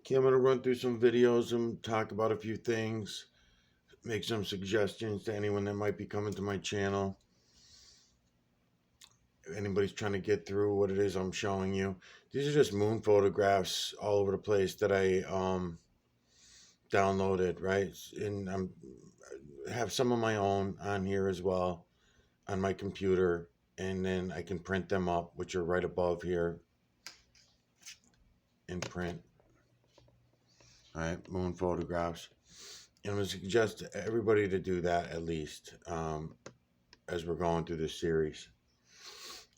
Okay, I'm going to run through some videos and talk about a few things, make some suggestions to anyone that might be coming to my channel. If anybody's trying to get through what it is I'm showing you. These are just moon photographs all over the place that I downloaded, right? And I have some of my own on here as well on my computer, and then I can print them up, which are right above here in print. All right, moon photographs. And I would suggest to everybody to do that at least as we're going through this series.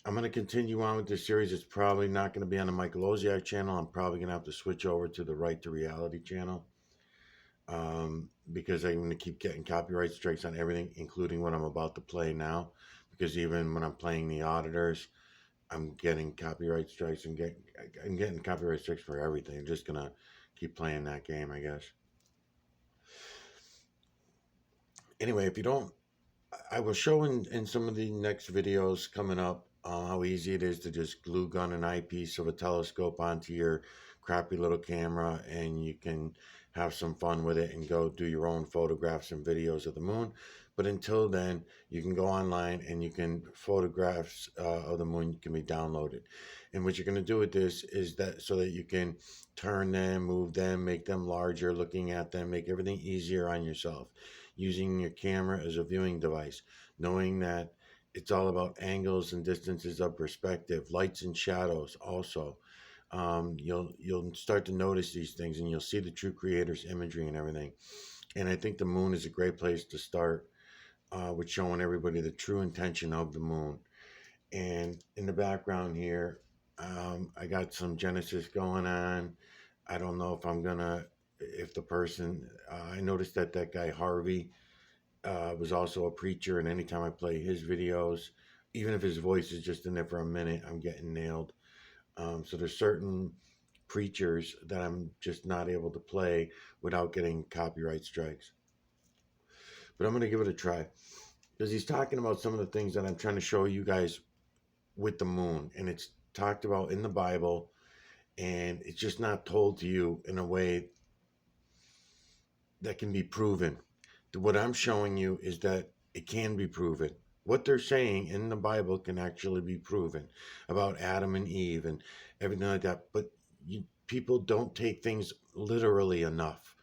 I'm going to continue on with this series. It's probably not going to be on the Michael Oziak channel. I'm probably going to have to switch over to the Right to Reality channel because I'm going to keep getting copyright strikes on everything, including what I'm about to play now. Because even when I'm playing the auditors, I'm getting copyright strikes and I'm getting copyright strikes for everything. I'm just going to keep playing that game, I guess. Anyway, if you don't, I will show in some of the next videos coming up how easy it is to just glue gun an eyepiece of a telescope onto your crappy little camera, and you can have some fun with it and go do your own photographs and videos of the moon. But until then, you can go online and you can photographs of the moon can be downloaded. And what you're going to do with this is that so that you can turn them, move them, make them larger, looking at them, make everything easier on yourself, using your camera as a viewing device, knowing that it's all about angles and distances of perspective, lights and shadows also. You'll start to notice these things, and you'll see the true creator's imagery and everything. And I think the moon is a great place to start with showing everybody the true intention of the moon. And in the background here, I got some Genesis going on. I don't know if I'm gonna, if the person, I noticed that that guy Harvey was also a preacher, and anytime I play his videos, even if his voice is just in there for a minute, I'm getting nailed. So there's certain preachers that I'm just not able to play without getting copyright strikes. But I'm going to give it a try because he's talking about some of the things that I'm trying to show you guys with the moon, and it's talked about in the Bible, and it's just not told to you in a way that can be proven. What I'm showing you is that it can be proven. What they're saying in the Bible can actually be proven about Adam and Eve and everything like that. But people don't take things literally enough.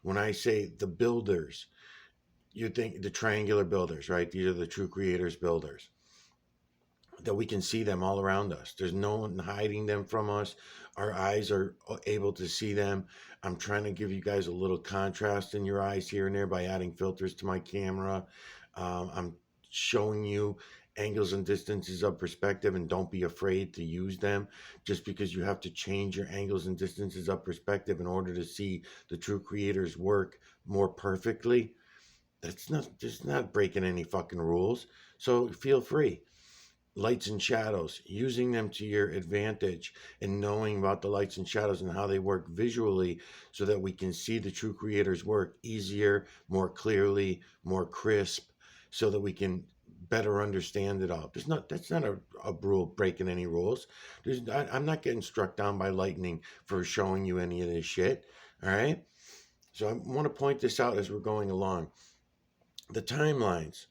When I say the builders, you think the triangular builders, right? These are the true creators builders. That we can see them all around us. There's no one hiding them from us. Our eyes are able to see them. I'm trying to give you guys a little contrast in your eyes here and there by adding filters to my camera. I'm showing you angles and distances of perspective, and don't be afraid to use them. Just because you have to change your angles and distances of perspective in order to see the true creator's work more perfectly, that's not just not breaking any fucking rules. So feel free. Lights and shadows, using them to your advantage and knowing about the lights and shadows and how they work visually so that we can see the true creator's work easier, more clearly, more crisp, so that we can better understand it all. That's not a rule breaking any rules. I'm not getting struck down by lightning for showing you any of this shit. All right. So I want to point this out as we're going along. The timelines.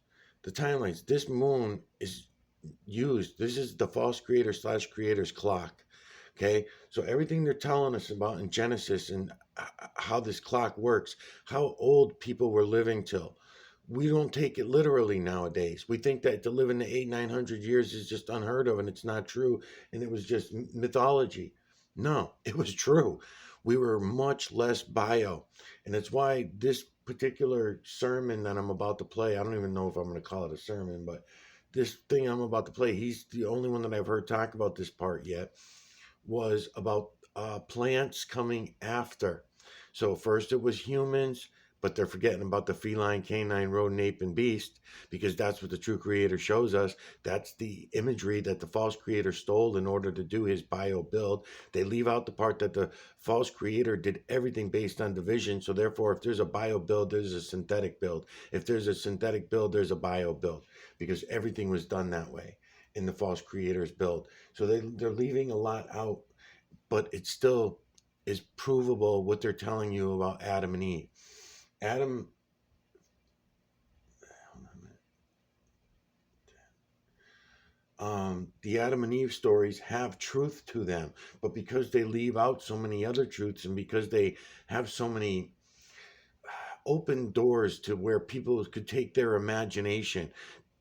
This moon is used. This is the false creator / creator's clock. Okay, so everything they're telling us about in Genesis and how this clock works, how old people were living till, we don't take it literally nowadays. We think that to live in the 800-900 years is just unheard of, and it's not true, and it was just mythology. No, it was true. We were much less bio, and that's why this particular sermon that I'm about to play, I don't even know if I'm going to call it a sermon, but this thing I'm about to play, he's the only one that I've heard talk about this part yet, was about plants coming after. So first it was humans, but they're forgetting about the feline, canine, rodent, ape, and beast, because that's what the true creator shows us. That's the imagery that the false creator stole in order to do his bio build. They leave out the part that the false creator did everything based on division. So therefore, if there's a bio build, there's a synthetic build. If there's a synthetic build, there's a bio build, because everything was done that way in the false creator's build. So they're leaving a lot out, but it's still is provable what they're telling you about Adam and Eve. Adam, the Adam and Eve stories have truth to them, but because they leave out so many other truths, and because they have so many open doors to where people could take their imagination,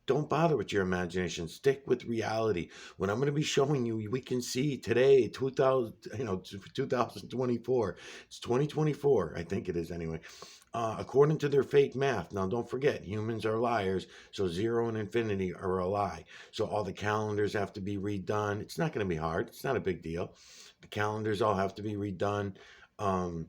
don't bother with your imagination. Stick with reality. What I'm going to be showing you, we can see today, 2000, 2024. It's 2024, I think it is anyway. According to their fake math. Now, don't forget, humans are liars, so 0 and infinity are a lie. So all the calendars have to be redone. It's not going to be hard. It's not a big deal. The calendars all have to be redone. Um,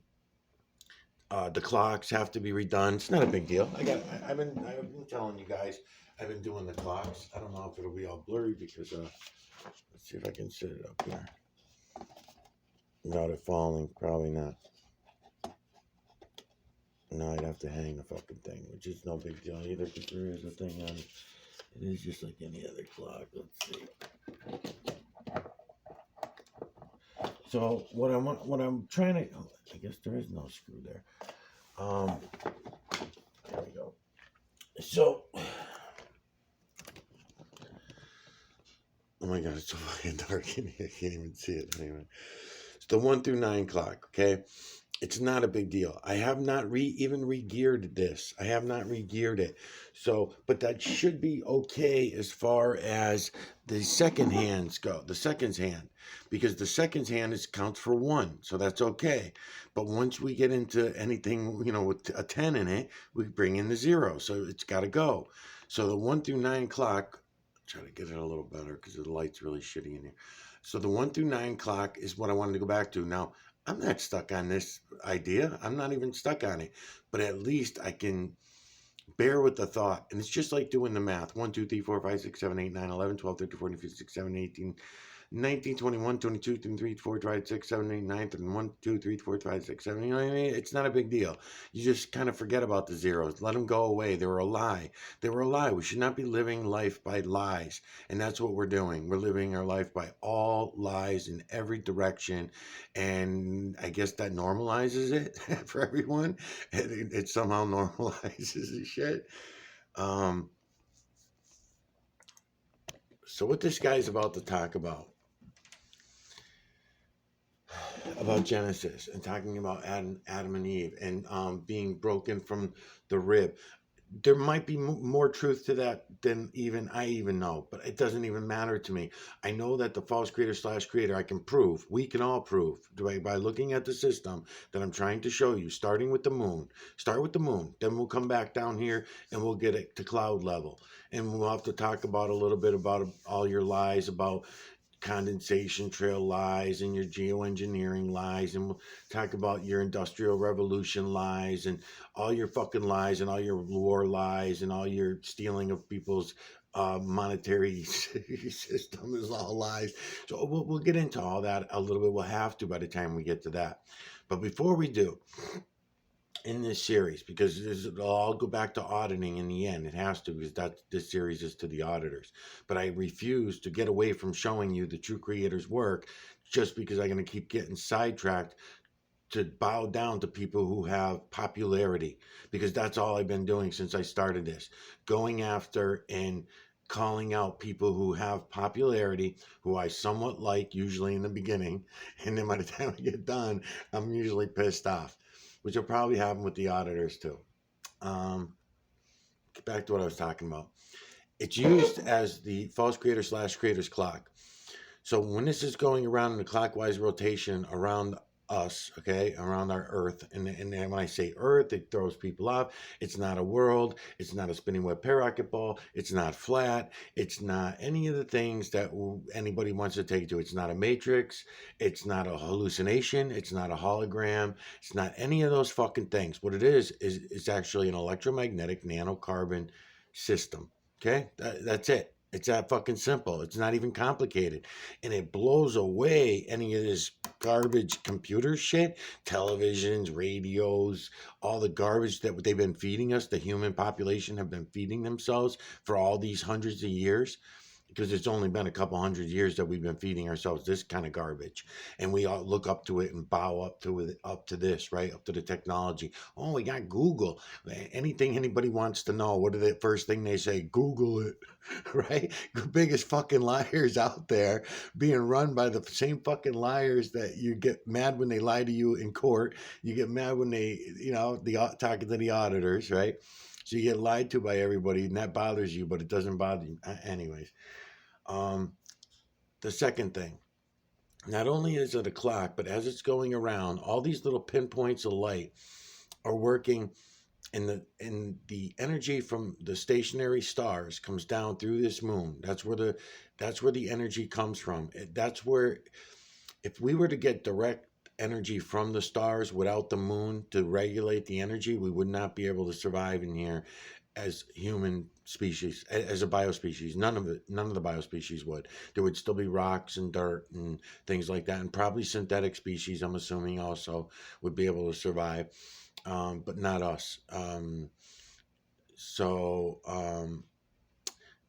the clocks have to be redone. It's not a big deal. I've been telling you guys. I've been doing the clocks. I don't know if it'll be all blurry because let's see if I can set it up here without it falling. Probably not. No, I'd have to hang the fucking thing, which is no big deal either because there is a thing on it. It is just like any other clock. Let's see. So what I'm trying to, oh, I guess there is no screw there. There we go. So, oh my God, it's so fucking dark in here. I can't even see it anyway. It's the 1 through 9 clock. Okay, it's not a big deal. I have not even re-geared this. I have not re-geared it. So, but that should be okay as far as the second hands go. The seconds hand, because the seconds hand counts for 1, so that's okay. But once we get into anything, with a 10 in it, we bring in the 0. So it's got to go. So the 1 through 9 clock. Try to get it a little better because the light's really shitty in here. So the 1 through 9 clock is what I wanted to go back to. Now, I'm not stuck on this idea. I'm not even stuck on it. But at least I can bear with the thought. And it's just like doing the math. 1, 2, 3, 4, 5, 6, 7, 8, 9, 11, 12, 13, 14, 15, 16, 17, 18, 19, 21, 22, 23, 24, 25, 6, 7, 8, 9, 1, 2, 3, 4, 5, 6, 7. You know what I mean? It's not a big deal. You just kind of forget about the zeros. Let them go away. They were a lie. They were a lie. We should not be living life by lies. And that's what we're doing. We're living our life by all lies in every direction. And I guess that normalizes it for everyone. It somehow normalizes the shit. So what this guy's about to talk about Genesis and talking about Adam and Eve and being broken from the rib. There might be more truth to that than even I even know, but it doesn't even matter to me. I know that the false creator I can prove, we can all prove by looking at the system that I'm trying to show you, starting with the moon. Start with the moon, then we'll come back down here and we'll get it to cloud level. And we'll have to talk about a little bit about all your lies about condensation trail lies and your geoengineering lies, and we'll talk about your industrial revolution lies and all your fucking lies and all your war lies and all your stealing of people's monetary system is all lies. So we'll get into all that a little bit. We'll have to by the time we get to that. But before we do, in this series, because it'll all go back to auditing in the end. It has to, because this series is to the auditors. But I refuse to get away from showing you the true creator's work just because I'm going to keep getting sidetracked to bow down to people who have popularity, because that's all I've been doing since I started this, going after and calling out people who have popularity, who I somewhat like, usually in the beginning, and then by the time I get done, I'm usually pissed off, which will probably happen with the auditors too. Get back to what I was talking about. It's used as the false creator / creator's clock. So when this is going around in a clockwise rotation around us, okay, around our Earth, and when I say Earth, it throws people off. It's not a world. It's not a spinning web pararocket ball. It's not flat. It's not any of the things that anybody wants to take to. It's not a matrix. It's not a hallucination. It's not a hologram. It's not any of those fucking things. What it is it's actually an electromagnetic nanocarbon system. Okay, that's it. It's that fucking simple. It's not even complicated. And it blows away any of this garbage computer shit, televisions, radios, all the garbage that they've been feeding us, the human population have been feeding themselves for all these hundreds of years. because it's only been a couple hundred years that we've been feeding ourselves this kind of garbage, and we all look up to it and bow up to it, up to this, right, up to the technology. Oh, we got Google. Anything anybody wants to know, what are the first thing they say? Google it. Right? The biggest fucking liars out there, being run by the same fucking liars that you get mad when they lie to you in court. You get mad when they, talking to the auditors, right? So you get lied to by everybody, and that bothers you, but it doesn't bother you. Anyways, um, the second thing, not only is it a clock, but as it's going around, all these little pinpoints of light are working, and the energy from the stationary stars comes down through this moon. That's where the energy comes from. That's where, if we were to get direct energy from the stars without the moon to regulate the energy, we would not be able to survive in here as human species, as a biospecies. None of the biospecies would. There would still be rocks and dirt and things like that, and probably synthetic species, I'm assuming, also would be able to survive, but not us. So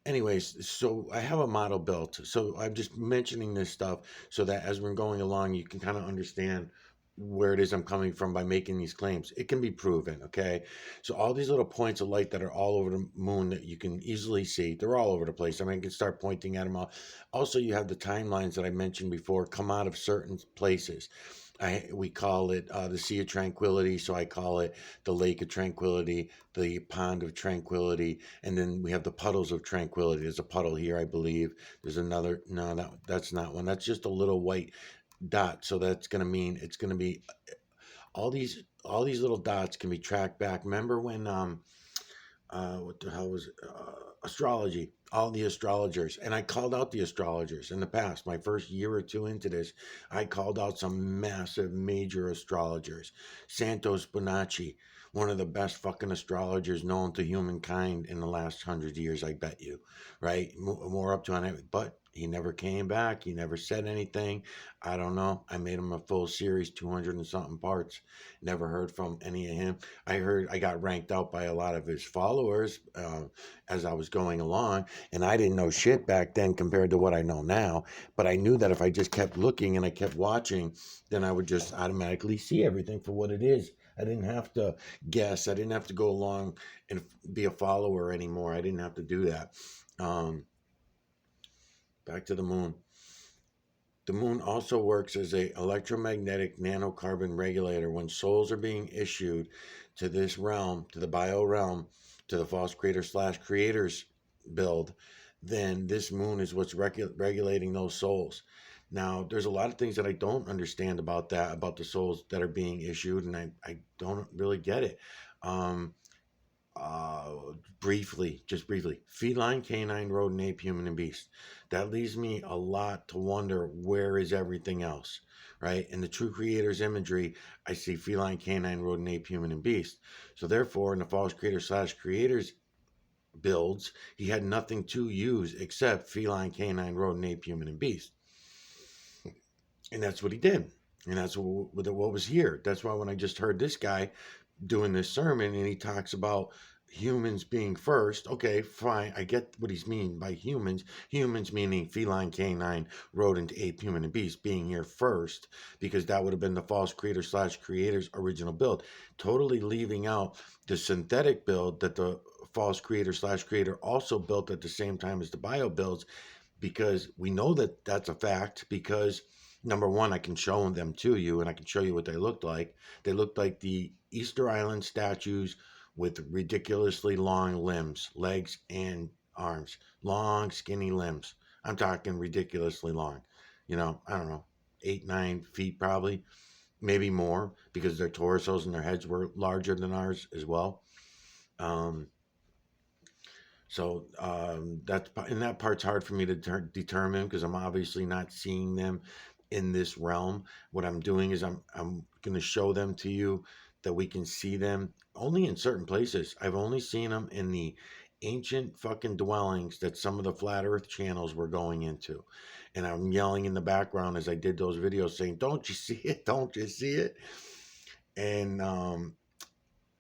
anyways, so I have a model built. So I'm just mentioning this stuff so that as we're going along, you can kind of understand where it is I'm coming from by making these claims. It can be proven, okay? So all these little points of light that are all over the moon that you can easily see, they're all over the place. I mean, I can start pointing at them all. Also, you have the timelines that I mentioned before come out of certain places. We call it the Sea of Tranquility, so I call it the Lake of Tranquility, the Pond of Tranquility, and then we have the Puddles of Tranquility. There's a puddle here, I believe. There's another. No, that's not one. That's just a little white dot. So that's going to mean it's going to be all these little dots can be tracked back. Remember when what the hell was it? Astrology, all the astrologers, and I called out the astrologers in the past. My first year or two into this, I called out some massive major astrologers. Santos Bonacci, one of the best fucking astrologers known to humankind in the last 100 years, I bet you, right? More up to on it, but he never came back. He never said anything. I don't know. I made him a full series, 200 and something parts. Never heard from any of him. I got ranked out by a lot of his followers as I was going along, and I didn't know shit back then compared to what I know now. But I knew that if I just kept looking and I kept watching, then I would just automatically see everything for what it is. I didn't have to guess. I didn't have to go along and be a follower anymore. I didn't have to do that. Back to the moon. The moon also works as a electromagnetic nanocarbon regulator. When souls are being issued to this realm, to the bio realm, to the false creator slash creators build, then this moon is what's regulating those souls. Now, there's a lot of things that I don't understand about that, about the souls that are being issued, and I don't really get it. Um, just briefly, feline, canine, rodent, ape, human, and beast. That leaves me a lot to wonder, where is everything else, right? In the true creator's imagery, I see feline, canine, rodent, ape, human, and beast. So therefore, in the false creator slash creators builds, he had nothing to use except feline, canine, rodent, ape, human, and beast. And that's what he did. And that's what was here. That's why when I just heard this guy doing this sermon and he talks about humans being first, okay, fine, I get what he's mean by humans meaning feline, canine, rodent, ape, human, and beast being here first, because that would have been the false creator slash creator's original build, totally leaving out the synthetic build that the false creator slash creator also built at the same time as the bio builds, because we know that that's a fact, because number one, I can show them to you, and I can show you what they looked like. They looked like the Easter Island statues with ridiculously long limbs, legs and arms, long, skinny limbs. I'm talking ridiculously long. I don't know, 8, 9 feet probably, maybe more, because their torsos and their heads were larger than ours as well. That part's hard for me to determine, because I'm obviously not seeing them in this realm. What I'm doing is I'm going to show them to you, that we can see them only in certain places. I've only seen them in the ancient fucking dwellings that some of the flat earth channels were going into. And I'm yelling in the background as I did those videos saying, "Don't you see it? Don't you see it?" And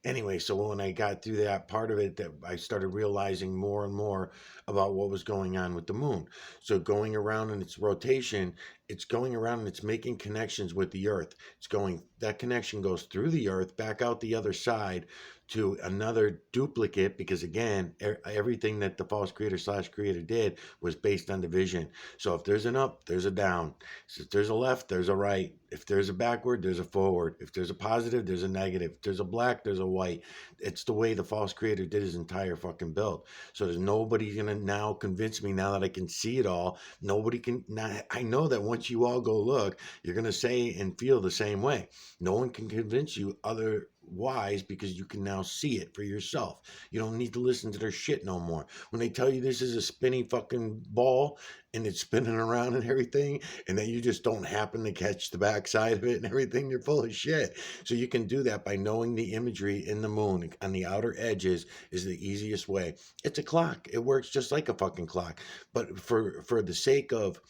anyway, so when I got through that part of it, that I started realizing more and more about what was going on with the moon. So going around in its rotation, it's going around and it's making connections with the earth. It's going, that connection goes through the earth back out the other side to another duplicate, because again, everything that the false creator slash creator did was based on division. So if there's an up, there's a down. So if there's a left, there's a right. If there's a backward, there's a forward. If there's a positive, there's a negative. If there's a black, there's a white. It's the way the false creator did his entire fucking build. So there's nobody gonna now convince me, now that I can see it all. Nobody can now. I know that once you all go look, you're gonna say and feel the same way. No one can convince you otherwise, because you can now see it for yourself. You don't need to listen to their shit no more. When they tell you this is a spinny fucking ball and it's spinning around and everything, and then you just don't happen to catch the backside of it and everything, you're full of shit. So you can do that by knowing the imagery in the moon on the outer edges is the easiest way. It's a clock. It works just like a fucking clock. But for the sake of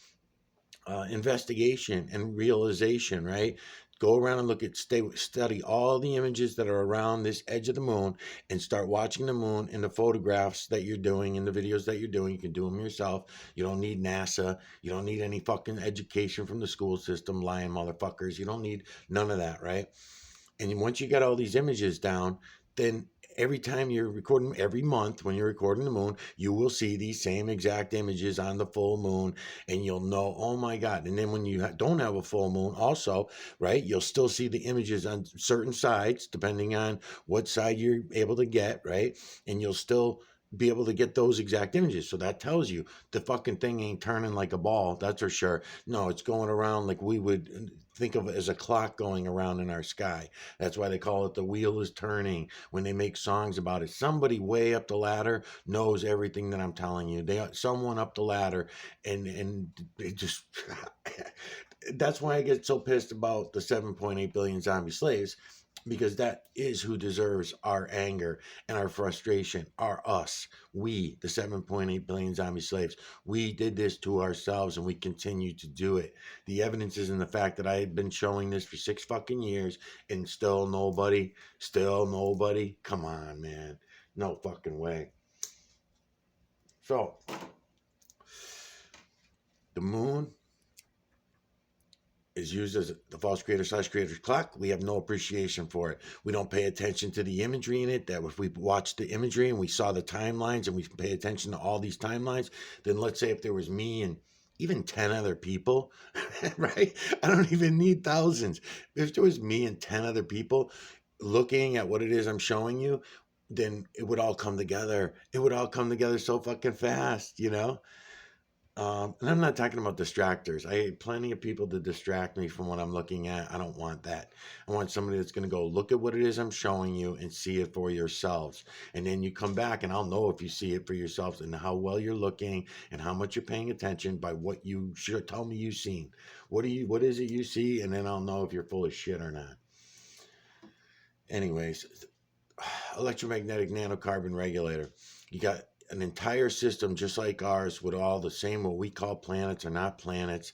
investigation and realization, right? Go around and look at, study all the images that are around this edge of the moon, and start watching the moon in the photographs that you're doing, in the videos that you're doing. You can do them yourself. You don't need NASA. You don't need any fucking education from the school system, lying motherfuckers. You don't need none of that, right? And once you got all these images down, then every time you're recording, every month when you're recording the moon, you will see these same exact images on the full moon, and you'll know, oh my God. And then when you don't have a full moon also, right, you'll still see the images on certain sides, depending on what side you're able to get, right? And you'll still be able to get those exact images. So that tells you the fucking thing ain't turning like a ball, that's for sure. No, it's going around like we would think of it as a clock going around in our sky. That's why they call it the wheel is turning when they make songs about it. Somebody way up the ladder knows everything that I'm telling you. Someone up the ladder, and it just that's why I get so pissed about the 7.8 billion zombie slaves, because that is who deserves our anger and our frustration, are us. We, the 7.8 billion zombie slaves. We did this to ourselves, and we continue to do it. The evidence is in the fact that I had been showing this for 6 fucking years, and still nobody. Come on, man. No fucking way. So, the moon is used as the false creator slash creator's clock. We have no appreciation for it. We don't pay attention to the imagery in it. That if we watched the imagery and we saw the timelines and we pay attention to all these timelines, then let's say if there was me and even 10 other people, right? I don't even need thousands. If there was me and 10 other people looking at what it is I'm showing you, then it would all come together. It would all come together so fucking fast, you know? And I'm not talking about distractors. I have plenty of people to distract me from what I'm looking at. I don't want that. I want somebody that's going to go look at what it is I'm showing you and see it for yourselves. And then you come back and I'll know if you see it for yourselves and how well you're looking and how much you're paying attention by what you should tell me you've seen. What is it you see? And then I'll know if you're full of shit or not. Anyways, electromagnetic nanocarbon regulator. You got an entire system just like ours with all the same, what we call planets are not planets.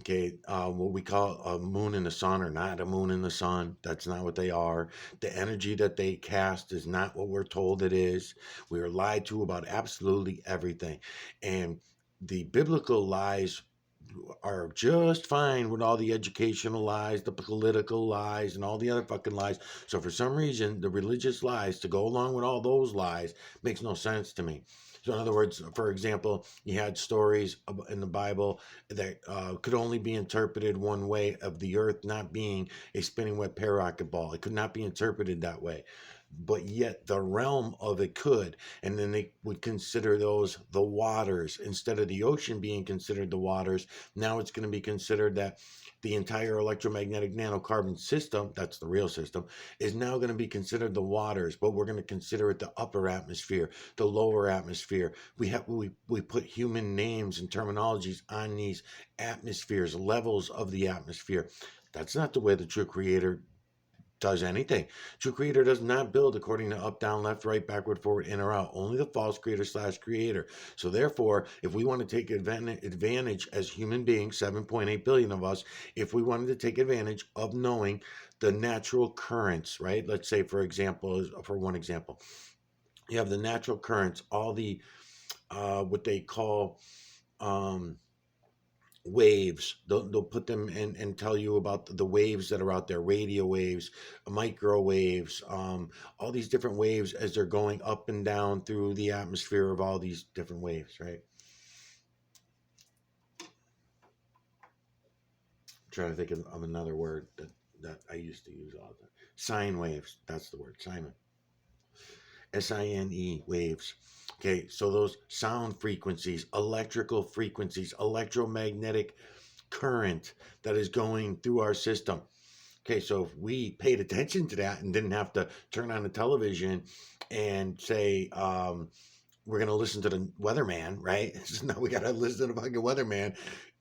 Okay, what we call a moon and the sun are not a moon and the sun. That's not what they are. The energy that they cast is not what we're told it is. We are lied to about absolutely everything. And the biblical lies are just fine with all the educational lies, the political lies, and all the other fucking lies. So for some reason, the religious lies to go along with all those lies makes no sense to me. So in other words, for example, you had stories in the Bible that could only be interpreted one way, of the earth not being a spinning wet parocket ball. It could not be interpreted that way. But yet the realm of it could. And then they would consider those the waters. Instead of the ocean being considered the waters, now it's going to be considered that the entire electromagnetic nanocarbon system, that's the real system, is now going to be considered the waters, but we're going to consider it the upper atmosphere, the lower atmosphere. We put human names and terminologies on these atmospheres, levels of the atmosphere. That's not the way the true creator does anything. True creator does not build according to up, down, left, right, backward, forward, in or out. Only the false creator slash creator. So therefore, if we want to take advantage as human beings, 7.8 billion of us, if we wanted to take advantage of knowing the natural currents, right? Let's say, for example, for one example, you have the natural currents, all the what they call um, waves. They'll put them in and tell you about the waves that are out there, radio waves, microwaves, all these different waves as they're going up and down through the atmosphere of all these different waves, right? I'm trying to think of another word that I used to use all the time. Sine waves. That's the word. Sine. SINE waves. Okay, so those sound frequencies, electrical frequencies, electromagnetic current that is going through our system. Okay, so if we paid attention to that and didn't have to turn on the television and say, we're going to listen to the weatherman, right? So now we got to listen to the fucking weatherman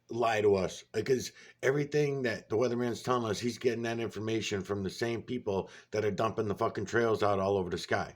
lie to us because everything that the weatherman's telling us, he's getting that information from the same people that are dumping the fucking trails out all over the sky.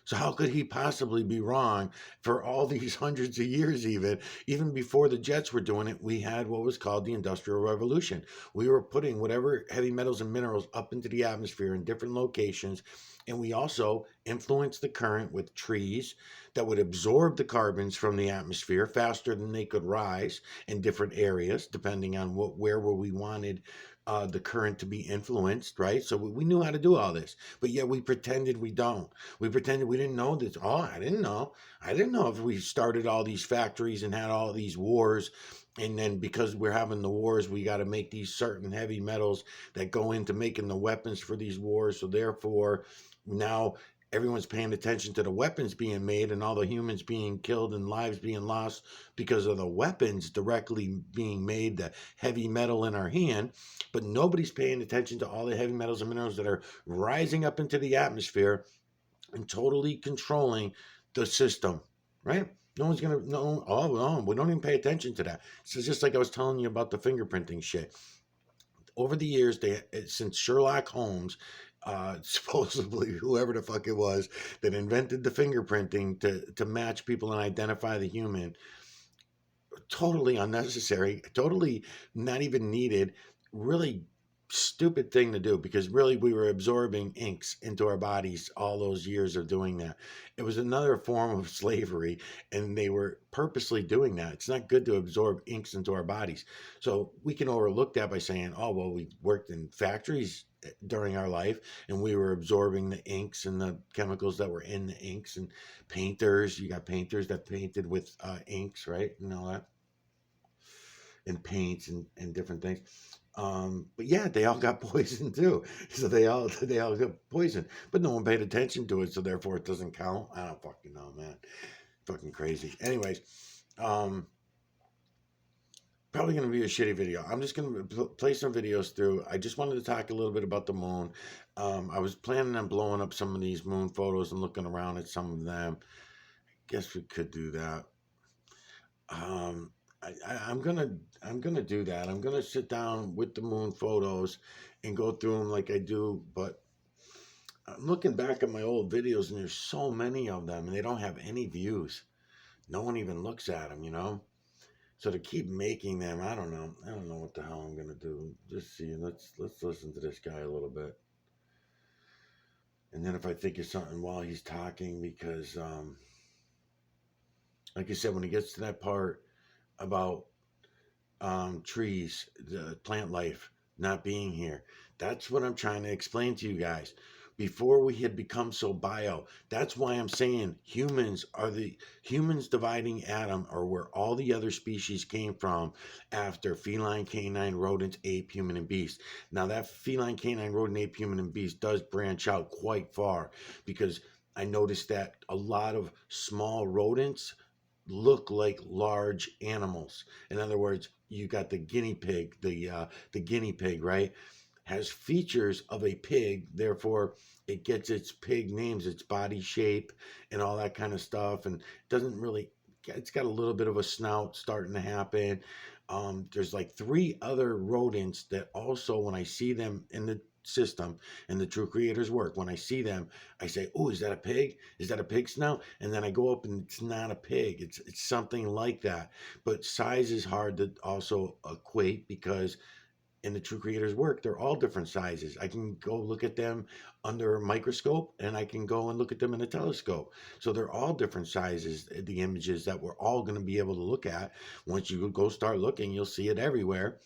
So how could he possibly be wrong for all these hundreds of years even before the Jets were doing it, we had what was called the Industrial Revolution. We were putting whatever heavy metals and minerals up into the atmosphere in different locations, and we also influenced the current with trees that would absorb the carbons from the atmosphere faster than they could rise in different areas, depending on where we wanted the current to be influenced, right? So we knew how to do all this, but yet we pretended we don't. We pretended we didn't know this. Oh, I didn't know. I didn't know if we started all these factories and had all these wars. And then because we're having the wars, we got to make these certain heavy metals that go into making the weapons for these wars. So therefore, now everyone's paying attention to the weapons being made and all the humans being killed and lives being lost because of the weapons directly being made, the heavy metal in our hand. But nobody's paying attention to all the heavy metals and minerals that are rising up into the atmosphere and totally controlling the system, right? No one's gonna no. Oh no, we don't even pay attention to that. So it's just like I was telling you about the fingerprinting shit. Over the years, since Sherlock Holmes, supposedly whoever the fuck it was that invented the fingerprinting to match people and identify the human, totally unnecessary, totally not even needed, really stupid thing to do because really we were absorbing inks into our bodies all those years of doing that. It was another form of slavery and they were purposely doing that. It's not good to absorb inks into our bodies. So we can overlook that by saying, oh, well, we worked in factories during our life and we were absorbing the inks and the chemicals that were in the inks, and painters, you got painters that painted with inks, right? And all that, and paints and different things. But yeah, they all got poisoned too. So they all got poisoned, but no one paid attention to it, so therefore it doesn't count. I don't fucking know, man. Fucking crazy. Anyways, um, probably gonna be a shitty video. I'm just gonna play some videos through. I just wanted to talk a little bit about the moon. I was planning on blowing up some of these moon photos and looking around at some of them. Guess we could do that. Um, I'm gonna do that. I'm gonna sit down with the moon photos and go through them like I do. But I'm looking back at my old videos, and there's so many of them, and they don't have any views. No one even looks at them, you know. So to keep making them, I don't know. I don't know what the hell I'm gonna do. Just see. Let's listen to this guy a little bit, and then if I think of something while he's talking, because like I said, when he gets to that part about trees, the plant life not being here. That's what I'm trying to explain to you guys. Before we had become so bio, that's why I'm saying humans dividing Adam are where all the other species came from after feline, canine, rodents, ape, human, and beast. Now that feline, canine, rodent, ape, human, and beast does branch out quite far because I noticed that a lot of small rodents look like large animals. In other words, you got the guinea pig, the guinea pig, right? Has features of a pig, therefore it gets its pig names, its body shape, and all that kind of stuff. And doesn't really, it's got a little bit of a snout starting to happen. There's like three other rodents that also, when I see them in the system and the true creator's work, when I see them, I say, oh, is that a pig? Is that a pig snout? And then I go up and it's not a pig. It's something like that. But size is hard to also equate because in the true creator's work, they're all different sizes. I can go look at them under a microscope and I can go and look at them in a telescope. So they're all different sizes, the images that we're all going to be able to look at. Once you go start looking, you'll see it everywhere.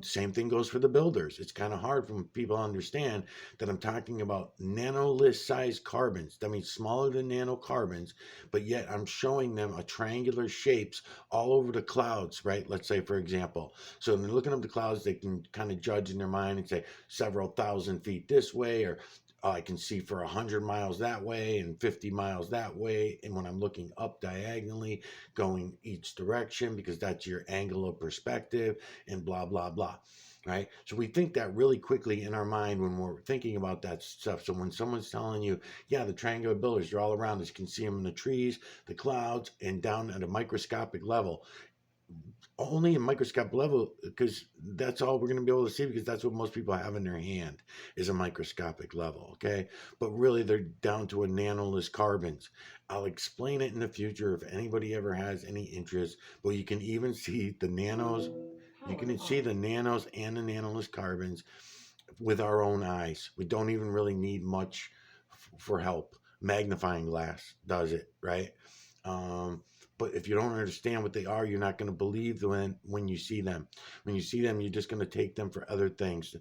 Same thing goes for the builders. It's kind of hard for people to understand that I'm talking about nanolith sized carbons. That means smaller than nanocarbons, but yet I'm showing them a triangular shapes all over the clouds, right? Let's say, for example. So when they're looking up the clouds, they can kind of judge in their mind and say several thousand feet this way, or I can see for 100 miles that way and 50 miles that way. And when I'm looking up diagonally, going each direction, because that's your angle of perspective and blah, blah, blah. Right. So we think that really quickly in our mind when we're thinking about that stuff. So when someone's telling you, yeah, the triangular builders, you're all around us, you can see them in the trees, the clouds, and down at a microscopic level, only a microscopic level, because that's all we're going to be able to see, because that's what most people have in their hand is a microscopic level. Okay, but really they're down to a nanoless carbons. I'll explain it in the future if anybody ever has any interest, but you can even see the nanos. You can see the nanos and the nanoless carbons with our own eyes. We don't even really need much for help. Magnifying glass does it, right? Um, but if you don't understand what they are, you're not going to believe them when you see them. When you see them, you're just going to take them for other things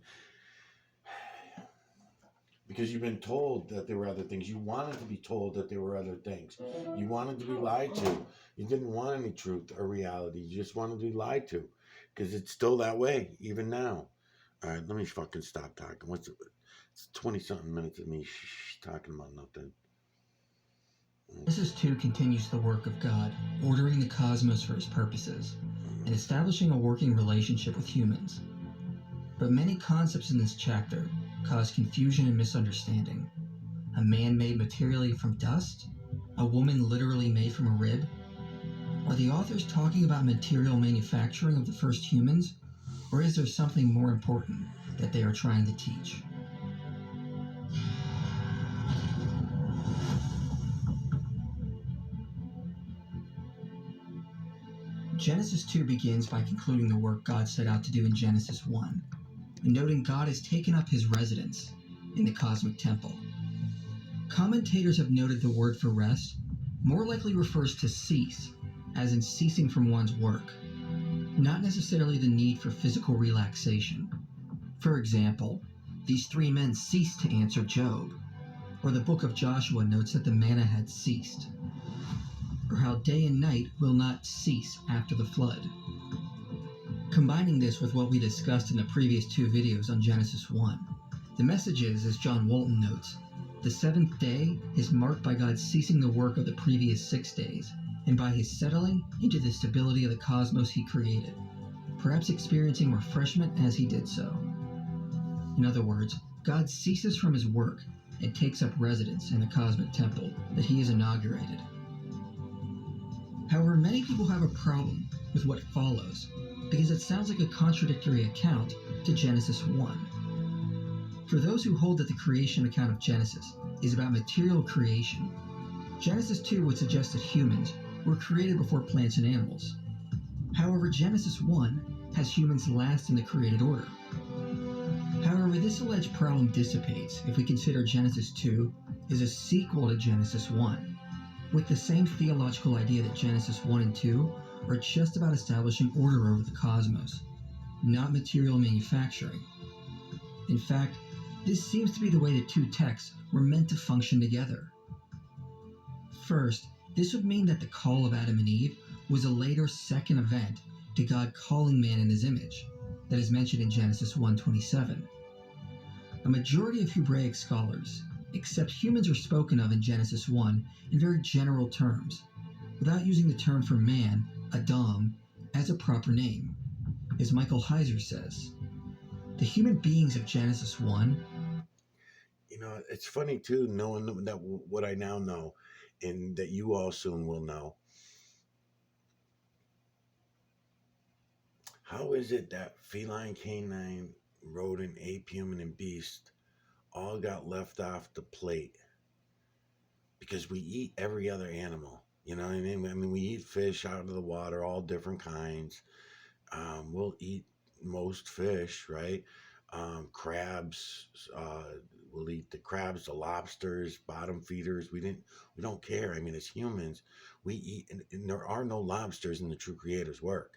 because you've been told that there were other things. You wanted to be told that there were other things. You wanted to be lied to. You didn't want any truth or reality. You just wanted to be lied to because it's still that way even now. All right, let me fucking stop talking. What's it? It's 20 something minutes of me talking about nothing. Genesis 2 continues the work of God, ordering the cosmos for his purposes, and establishing a working relationship with humans. But many concepts in this chapter cause confusion and misunderstanding. A man made materially from dust? A woman literally made from a rib? Are the authors talking about material manufacturing of the first humans? Or is there something more important that they are trying to teach? Genesis 2 begins by concluding the work God set out to do in Genesis 1, and noting God has taken up his residence in the cosmic temple. Commentators have noted the word for rest more likely refers to cease, as in ceasing from one's work, not necessarily the need for physical relaxation. For example, these three men ceased to answer Job, or the book of Joshua notes that the manna had ceased, or how day and night will not cease after the flood. Combining this with what we discussed in the previous two videos on Genesis 1, the message is, as John Walton notes, the seventh day is marked by God ceasing the work of the previous 6 days, and by his settling into the stability of the cosmos he created, perhaps experiencing refreshment as he did so. In other words, God ceases from his work and takes up residence in the cosmic temple that he has inaugurated. However, many people have a problem with what follows, because it sounds like a contradictory account to Genesis 1. For those who hold that the creation account of Genesis is about material creation, Genesis 2 would suggest that humans were created before plants and animals. However, Genesis 1 has humans last in the created order. However, this alleged problem dissipates if we consider Genesis 2 is a sequel to Genesis 1, with the same theological idea that Genesis 1 and 2 are just about establishing order over the cosmos, not material manufacturing. In fact, this seems to be the way the two texts were meant to function together. First, this would mean that the call of Adam and Eve was a later second event to God calling man in his image, that is mentioned in Genesis 1:27. A majority of Hebraic scholars accept humans are spoken of in Genesis 1 in very general terms, without using the term for man, Adam, as a proper name. As Michael Heiser says, the human beings of Genesis 1. You know, it's funny too, knowing that what I now know, and that you all soon will know. How is it that feline, canine, rodent, ape, human, and beast all got left off the plate? Because we eat every other animal. You know what I mean? I mean, we eat fish out of the water, all different kinds. We'll eat most fish, right? Crabs. We'll eat the crabs, the lobsters, bottom feeders. We don't care. I mean, as humans, we eat, and there are no lobsters in the true Creator's work.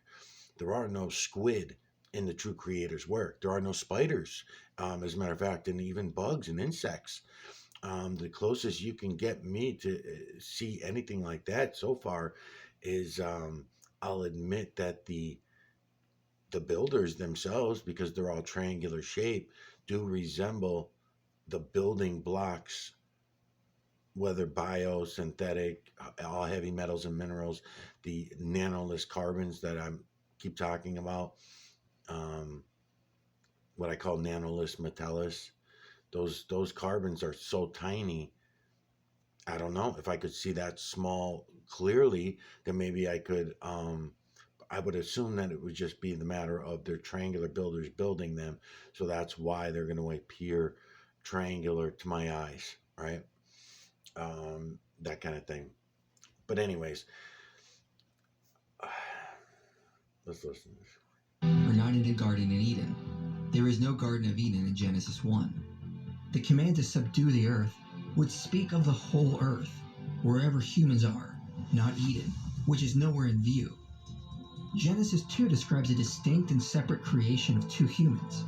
There are no squid in the true Creator's work. There are no spiders, as a matter of fact, and even bugs and insects. The closest you can get me to see anything like that so far is, I'll admit that the builders themselves, because they're all triangular shape, do resemble the building blocks, whether biosynthetic, all heavy metals and minerals, the nanoless carbons that I keep talking about, um, what I call nanoless metallus. Those carbons are so tiny. I don't know if I could see that small clearly, then maybe I could. I would assume that it would just be the matter of their triangular builders building them, so that's why they're going to appear triangular to my eyes, right? That kind of thing. But anyways, let's listen to this. Are not in a garden in Eden. There is no Garden of Eden in Genesis 1. The command to subdue the earth would speak of the whole earth, wherever humans are, not Eden, which is nowhere in view. Genesis 2 describes a distinct and separate creation of two humans.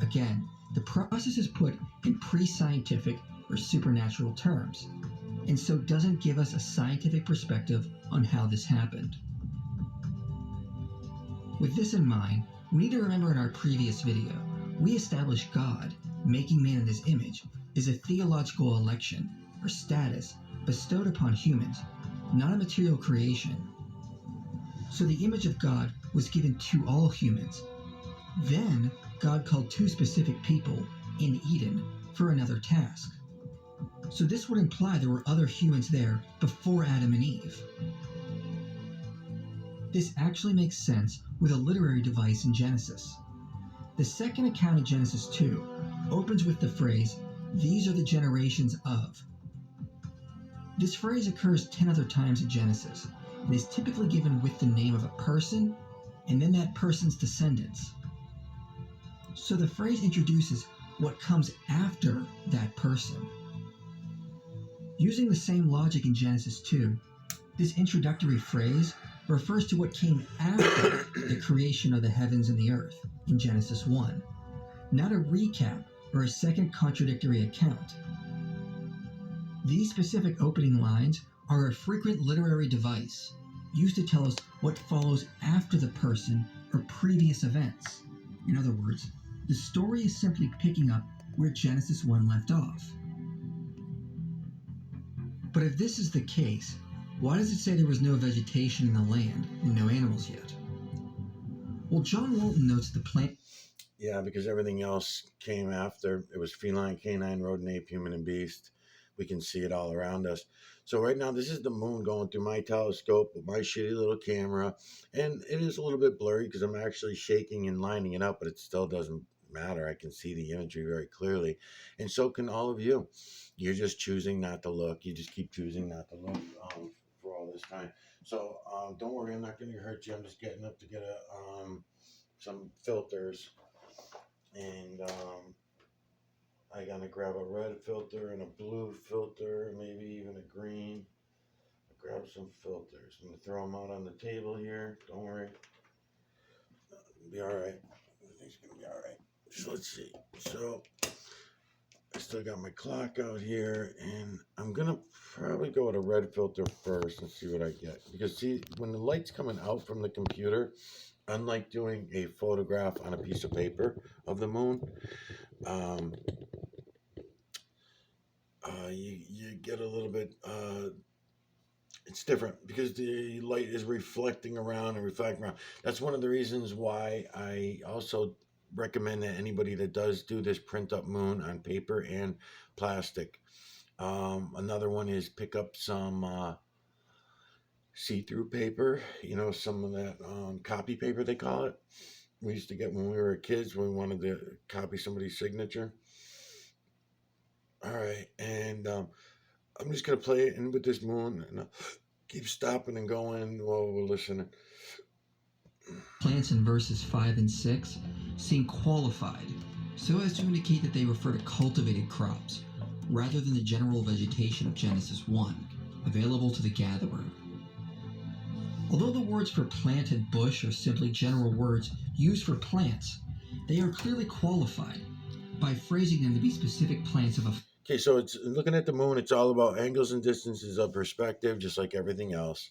Again, the process is put in pre-scientific or supernatural terms, and so doesn't give us a scientific perspective on how this happened. With this in mind, we need to remember in our previous video, we established God, making man in his image, is a theological election, or status, bestowed upon humans, not a material creation. So the image of God was given to all humans. Then, God called two specific people in Eden for another task. So this would imply there were other humans there before Adam and Eve. This actually makes sense with a literary device in Genesis. The second account of Genesis 2 opens with the phrase, "These are the generations of." This phrase occurs 10 other times in Genesis and is typically given with the name of a person and then that person's descendants. So the phrase introduces what comes after that person. Using the same logic in Genesis 2, this introductory phrase refers to what came after the creation of the heavens and the earth in Genesis 1, not a recap or a second contradictory account. These specific opening lines are a frequent literary device used to tell us what follows after the person or previous events. In other words, the story is simply picking up where Genesis 1 left off. But if this is the case, why does it say there was no vegetation in the land and no animals yet? Well, John Walton notes the plant. Yeah, because everything else came after. It was feline, canine, rodent, ape, human, and beast. We can see it all around us. So right now, this is the moon going through my telescope with my shitty little camera. And it is a little bit blurry because I'm actually shaking and lining it up, but it still doesn't matter. I can see the imagery very clearly. And so can all of you. You're just choosing not to look. You just keep choosing not to look for all this time. So don't worry, I'm not going to hurt you. I'm just getting up to get some filters. And I gotta grab a red filter and a blue filter, maybe even a green. Grab some filters. I'm gonna throw them out on the table here. Don't worry, it'll be all right. Everything's gonna be all right. So let's see. So I still got my clock out here, and I'm gonna probably go with a red filter first and see what I get. Because see, when the light's coming out from the computer, unlike doing a photograph on a piece of paper of the moon, you get a little bit, it's different because the light is reflecting around and reflecting around. That's one of the reasons why I also recommend that anybody that does do this print up moon on paper and plastic. Another one is pick up some see-through paper, some of that copy paper they call it, we used to get when we were kids when we wanted to copy somebody's signature. All right, and I'm just gonna play it in with this moon, and I'll keep stopping and going while we're listening. Plants in verses 5 and 6 seem qualified so as to indicate that they refer to cultivated crops rather than the general vegetation of Genesis 1, available to the gatherer. Although the words for plant and bush are simply general words used for plants, they are clearly qualified by phrasing them to be specific plants of a. Okay, so it's looking at the moon. It's all about angles and distances of perspective, just like everything else,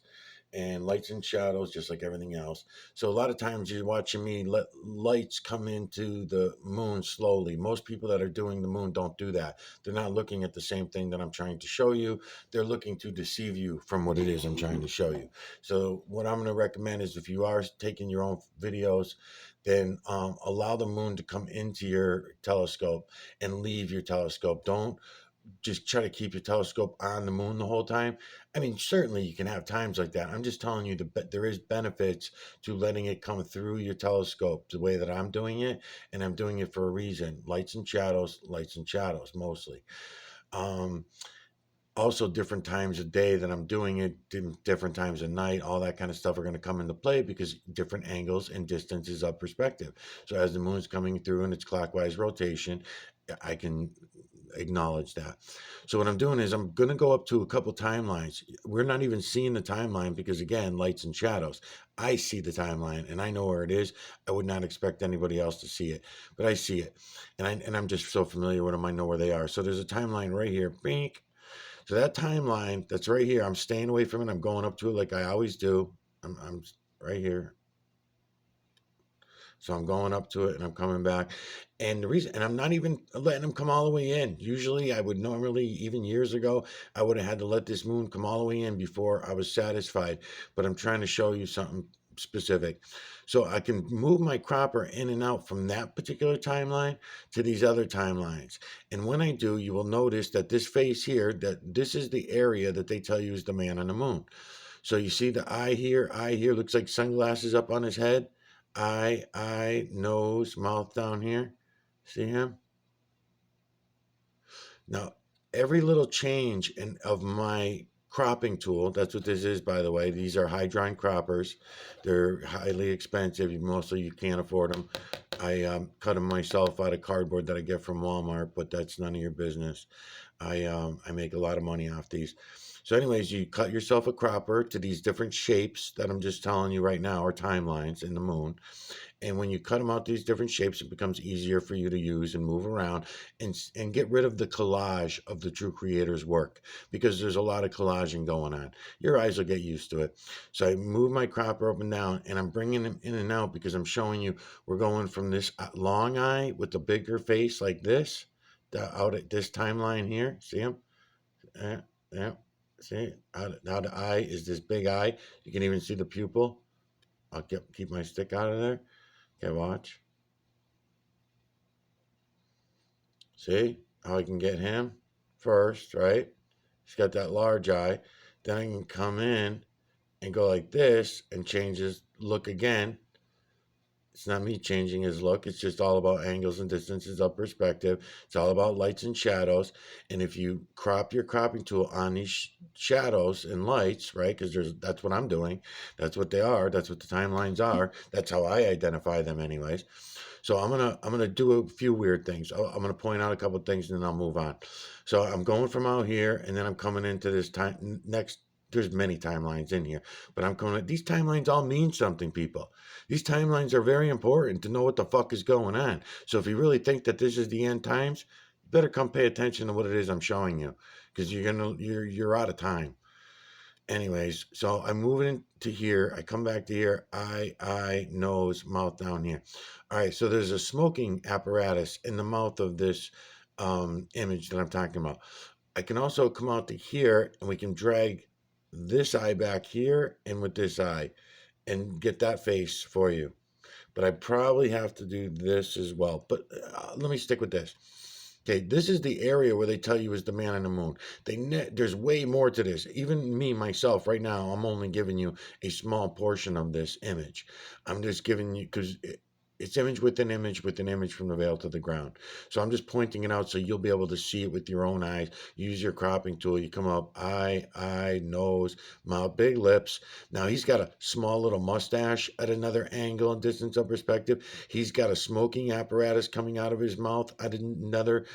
and lights and shadows, just like everything else. So a lot of times you're watching me let lights come into the moon slowly. Most people that are doing the moon don't do that. They're not looking at the same thing that I'm trying to show you. They're looking to deceive you from what it is I'm trying to show you. So what I'm going to recommend is if you are taking your own videos, then allow the moon to come into your telescope and leave your telescope. Don't just try to keep your telescope on the moon the whole time. I mean, certainly you can have times like that. I'm just telling you that there is benefits to letting it come through your telescope the way that I'm doing it, and I'm doing it for a reason. Lights and shadows mostly. Um, Also, different times of day that I'm doing it, different times of night, all that kind of stuff are going to come into play because different angles and distances of perspective. So as the moon's coming through in its clockwise rotation, I can acknowledge that. So what I'm doing is I'm going to go up to a couple timelines. We're not even seeing the timeline because again, lights and shadows. I see the timeline and I know where it is. I would not expect anybody else to see it, but I see it, and I'm just so familiar with them. I know where they are. So there's a timeline right here. Bink. So that timeline that's right here, I'm staying away from it. I'm going up to it like I always do. I'm right here. So I'm going up to it and I'm coming back. And the reason, and I'm not even letting them come all the way in. Usually I would normally, even years ago, I would have had to let this moon come all the way in before I was satisfied. But I'm trying to show you something specific. So I can move my cropper in and out from that particular timeline to these other timelines. And when I do, you will notice that this face here, that this is the area that they tell you is the man on the moon. So you see the eye here looks like sunglasses up on his head. Eye, nose, mouth down here. See him? Now, every little change of my cropping tool, that's what this is, by the way. These are hydron croppers. They're highly expensive. Mostly you can't afford them. I cut them myself out of cardboard that I get from Walmart, but that's none of your business. I make a lot of money off these. So, anyways, you cut yourself a cropper to these different shapes that I'm just telling you right now are timelines in the moon. And when you cut them out these different shapes, it becomes easier for you to use and move around and get rid of the collage of the true creator's work because there's a lot of collaging going on. Your eyes will get used to it. So I move my cropper up and down and I'm bringing them in and out because I'm showing you we're going from this long eye with the bigger face like this out at this timeline here. See him? Yeah. See how the eye is this big eye. You can even see the pupil. I'll keep my stick out of there. Okay, watch. See how I can get him first, right? He's got that large eye. Then I can come in and go like this and change his look again. It's not me changing his look. It's just all about angles and distances of perspective. It's all about lights and shadows. And if you crop your cropping tool on these shadows and lights, right? Because that's what I'm doing. That's what they are. That's what the timelines are. That's how I identify them, anyways. So I'm gonna do a few weird things. I'm gonna point out a couple of things and then I'll move on. So I'm going from out here and then I'm coming into this time next. There's many timelines in here, but I'm coming. These timelines all mean something, people. These timelines are very important to know what the fuck is going on. So if you really think that this is the end times, you better come pay attention to what it is I'm showing you, because you're out of time. Anyways, so I'm moving to here. I come back to here. Eye, nose, mouth down here. All right. So there's a smoking apparatus in the mouth of this image that I'm talking about. I can also come out to here and we can drag this eye back here and with this eye and get that face for you. But I probably have to do this as well. But let me stick with this. Okay, this is the area where they tell you is the man on the moon. There's way more to this. Even me, myself, right now, I'm only giving you a small portion of this image. I'm just giving you, because It's image within image within image from the veil to the ground. So I'm just pointing it out so you'll be able to see it with your own eyes. Use your cropping tool. You come up, eye, nose, mouth, big lips. Now he's got a small little mustache at another angle and distance of perspective. He's got a smoking apparatus coming out of his mouth at another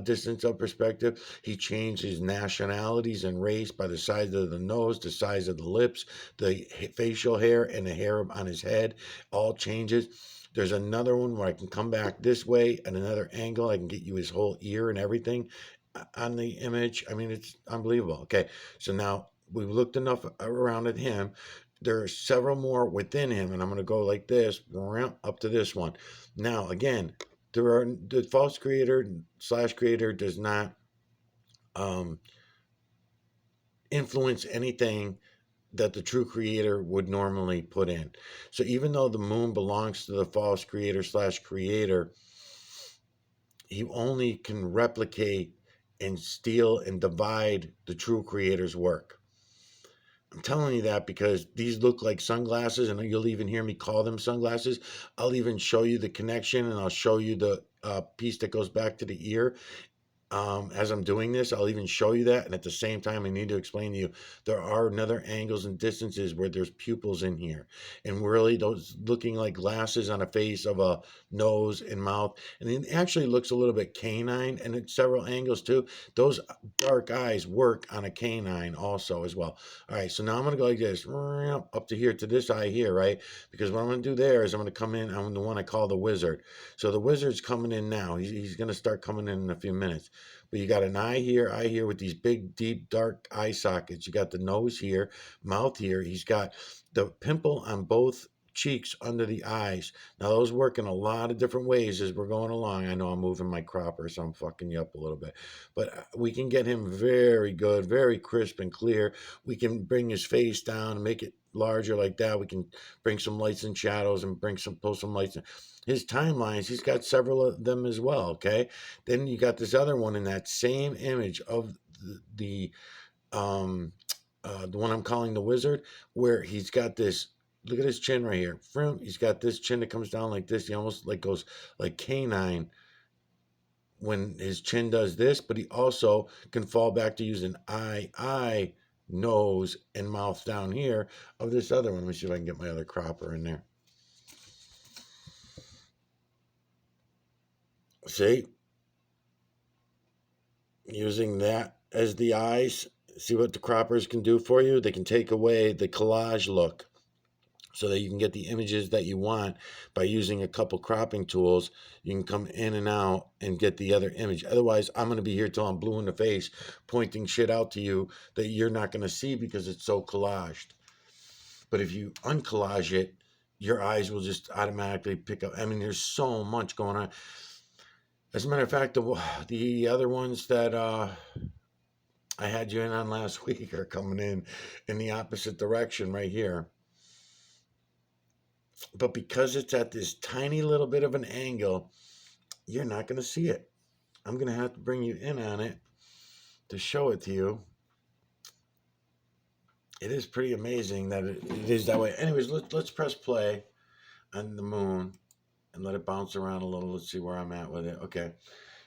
distance of perspective. He changed his nationalities and race by the size of the nose, the size of the lips, the facial hair, and the hair on his head. All changes. There's another one where I can come back this way at another angle. I can get you his whole ear and everything on the image. I mean, it's unbelievable. Okay, so now we've looked enough around at him. There are several more within him, and I'm going to go like this up to this one. Now, again, the false creator / creator does not influence anything that the true creator would normally put in. So even though the moon belongs to the false creator / creator, he only can replicate and steal and divide the true creator's work. I'm telling you that because these look like sunglasses, and you'll even hear me call them sunglasses. I'll even show you the connection, and I'll show you the piece that goes back to the ear. As I'm doing this, I'll even show you that. And at the same time, I need to explain to you, there are another angles and distances where there's pupils in here. And really those looking like glasses on a face of a nose and mouth. And it actually looks a little bit canine and at several angles too. Those dark eyes work on a canine also as well. All right, so now I'm going to go like this, up to here to this eye here, right? Because what I'm going to do there is I'm going to come in, I'm the one I call the wizard. So the wizard's coming in now. He's going to start coming in a few minutes. But you got an eye here with these big, deep, dark eye sockets. You got the nose here, mouth here. He's got the pimple on both cheeks under the eyes. Now, those work in a lot of different ways as we're going along. I know I'm moving my cropper, so I'm fucking you up a little bit. But we can get him very good, very crisp and clear. We can bring his face down and make it larger like that. We can bring some lights and shadows and pull some lights in. His timelines, he's got several of them as well, okay? Then you got this other one in that same image of the one I'm calling the wizard, where he's got this, look at his chin right here. He's got this chin that comes down like this. He almost like goes like canine when his chin does this, but he also can fall back to using eye, nose, and mouth down here of this other one. Let me see if I can get my other cropper in there. See? Using that as the eyes. See what the croppers can do for you? They can take away the collage look so that you can get the images that you want by using a couple cropping tools. You can come in and out and get the other image. Otherwise, I'm going to be here till I'm blue in the face pointing shit out to you that you're not going to see because it's so collaged. But if you uncollage it, your eyes will just automatically pick up. I mean, there's so much going on. As a matter of fact, the other ones that I had you in on last week are coming in the opposite direction right here. But because it's at this tiny little bit of an angle, you're not going to see it. I'm going to have to bring you in on it to show it to you. It is pretty amazing that it is that way. Anyways, let's press play on the moon and let it bounce around a little. Let's see where I'm at with it. Okay.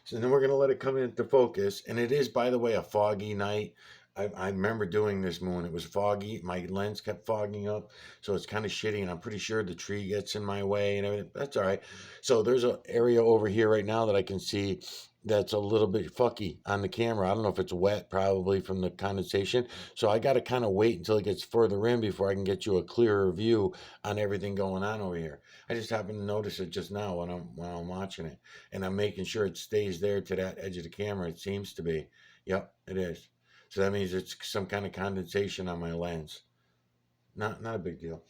So then we're going to let it come into focus. And it is, by the way, a foggy night. I remember doing this moon. It was foggy. My lens kept fogging up. So it's kind of shitty. And I'm pretty sure the tree gets in my way and everything. That's all right. So there's an area over here right now that I can see that's a little bit fucky on the camera. I don't know if it's wet, probably from the condensation. So I got to kind of wait until it gets further in before I can get you a clearer view on everything going on over here. I just happened to notice it just now when I'm watching it, and I'm making sure it stays there to that edge of the camera. It seems to be. Yep, it is. So that means it's some kind of condensation on my lens. Not a big deal.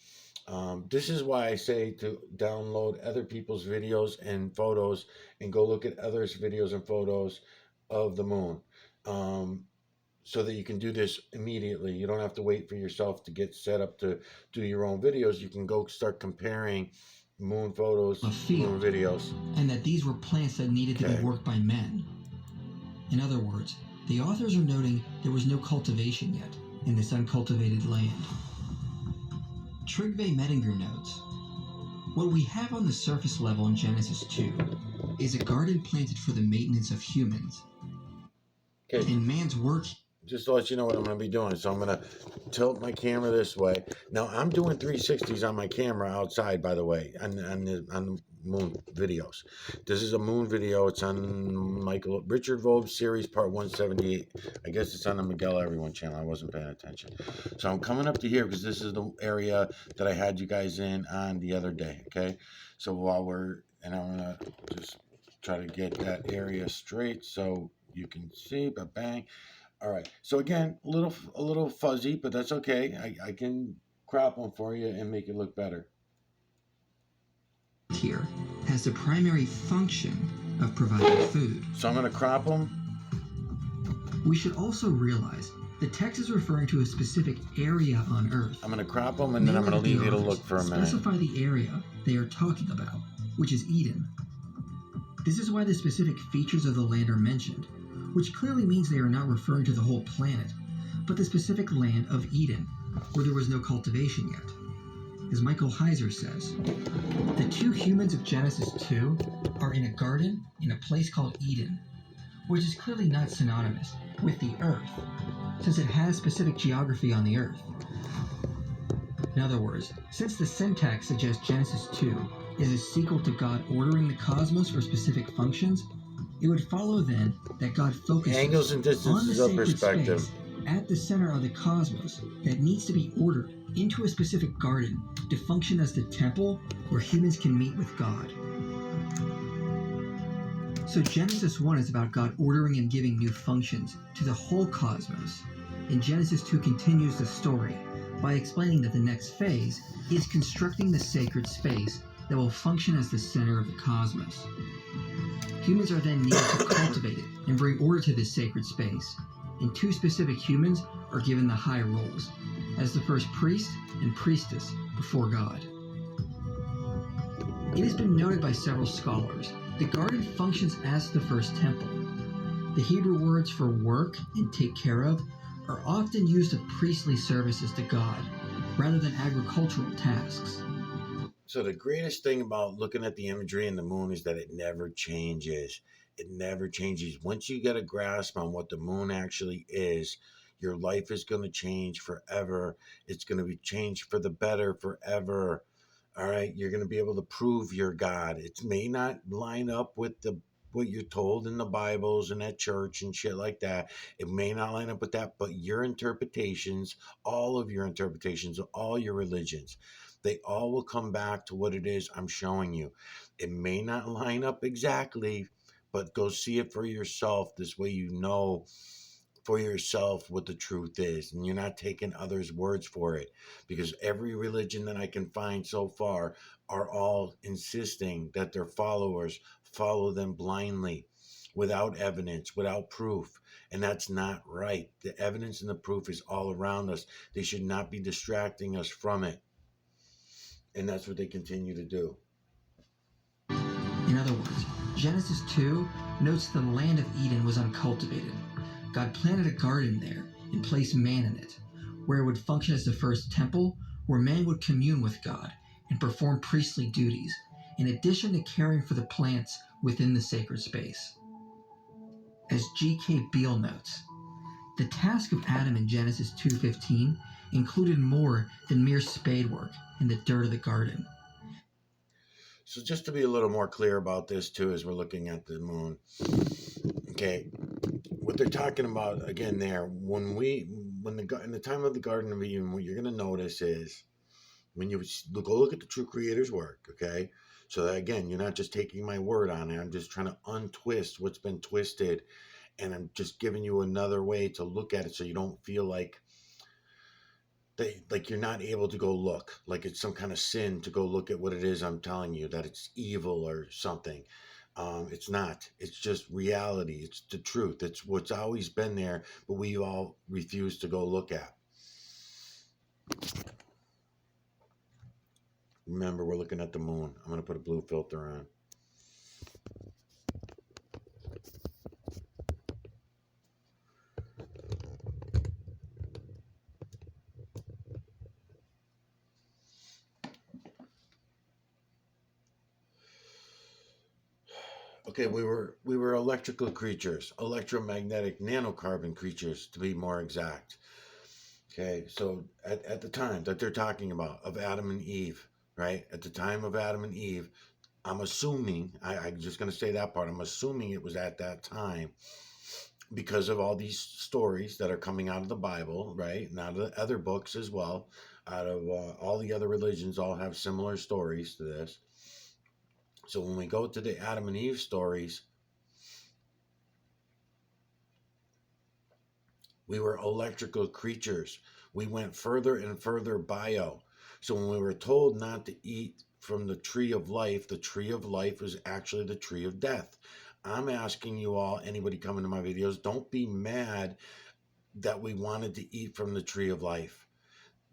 This is why I say to download other people's videos and photos and go look at others' videos and photos of the moon, so that you can do this immediately. You don't have to wait for yourself to get set up to do your own videos. You can go start comparing moon photos, moon videos. And that these were plants that needed to be worked by men. In other words, the authors are noting there was no cultivation yet in this uncultivated land. Trygve Mettinger notes, What we have on the surface level in Genesis 2 is a garden planted for the maintenance of humans. Okay. And man's work. Just to let you know what I'm going to be doing. So I'm going to tilt my camera this way. Now I'm doing 360s on my camera outside, by the way, on the moon videos. This is a moon video. It's on Richard Lawz Series Part 178. I guess it's on the Miguel Everyone channel. I wasn't paying attention. So I'm coming up to here because this is the area that I had you guys in on the other day. Okay. So I'm going to just try to get that area straight so you can see. But bang. All right. So again, a little fuzzy, but that's okay. I can crop them for you and make it look better. Here has the primary function of providing food. So I'm going to crop them. We should also realize the text is referring to a specific area on Earth. I'm going to crop them and then I'm going to leave you to look for a minute. Specify the area they are talking about, which is Eden. This is why the specific features of the land are mentioned, which clearly means they are not referring to the whole planet, but the specific land of Eden, where there was no cultivation yet. As Michael Heiser says, the two humans of Genesis 2 are in a garden in a place called Eden, which is clearly not synonymous with the Earth, since it has specific geography on the Earth. In other words, since the syntax suggests Genesis 2 is a sequel to God ordering the cosmos for specific functions, it would follow then that God focuses angles and distances on of the sacred perspective space at the center of the cosmos that needs to be ordered into a specific garden to function as the temple where humans can meet with God. So Genesis 1 is about God ordering and giving new functions to the whole cosmos, and Genesis 2 continues the story by explaining that the next phase is constructing the sacred space that will function as the center of the cosmos. Humans are then needed to cultivate it and bring order to this sacred space, and two specific humans are given the high roles, as the first priest and priestess before God. It has been noted by several scholars the garden functions as the first temple. The Hebrew words for work and take care of are often used of priestly services to God, rather than agricultural tasks. So the greatest thing about looking at the imagery in the moon is that it never changes. It never changes. Once you get a grasp on what the moon actually is, your life is going to change forever. It's going to be changed for the better forever. All right, you're going to be able to prove your God. It may not line up with what you're told in the Bibles and at church and shit like that. It may not line up with that, but your interpretations, all of your interpretations of all your religions, they all will come back to what it is I'm showing you. It may not line up exactly, but go see it for yourself. This way you know for yourself what the truth is, and you're not taking others' words for it, because every religion that I can find so far are all insisting that their followers follow them blindly without evidence, without proof, and that's not right. The evidence and the proof is all around us. They should not be distracting us from it, and that's what they continue to do. In other words, Genesis 2 notes the land of Eden was uncultivated. God planted a garden there and placed man in it, where it would function as the first temple where man would commune with God and perform priestly duties, in addition to caring for the plants within the sacred space. As G.K. Beale notes, the task of Adam in Genesis 2:15 included more than mere spade work in the dirt of the garden. So just to be a little more clear about this too, as we're looking at the moon, okay, what they're talking about again there, in the time of the Garden of Eden, what you're going to notice is when you go look at the true Creator's work, okay? So that again, you're not just taking my word on it. I'm just trying to untwist what's been twisted, and I'm just giving you another way to look at it, so you don't feel like you're not able to go look, like it's some kind of sin to go look at what it is I'm telling you, that it's evil or something. It's not. It's just reality. It's the truth. It's what's always been there, but we all refuse to go look at. Remember, we're looking at the moon. I'm going to put a blue filter on. Okay, we were electrical creatures, electromagnetic nanocarbon creatures to be more exact. Okay, so at the time that they're talking about of Adam and Eve, right? At the time of Adam and Eve, I'm assuming, I'm just going to say that part, I'm assuming it was at that time because of all these stories that are coming out of the Bible, right? And out of the other books as well, out of all the other religions, all have similar stories to this. So when we go to the Adam and Eve stories, we were electrical creatures. We went further and further bio. So when we were told not to eat from the tree of life was actually the tree of death. I'm asking you all, anybody coming to my videos, don't be mad that we wanted to eat from the tree of life,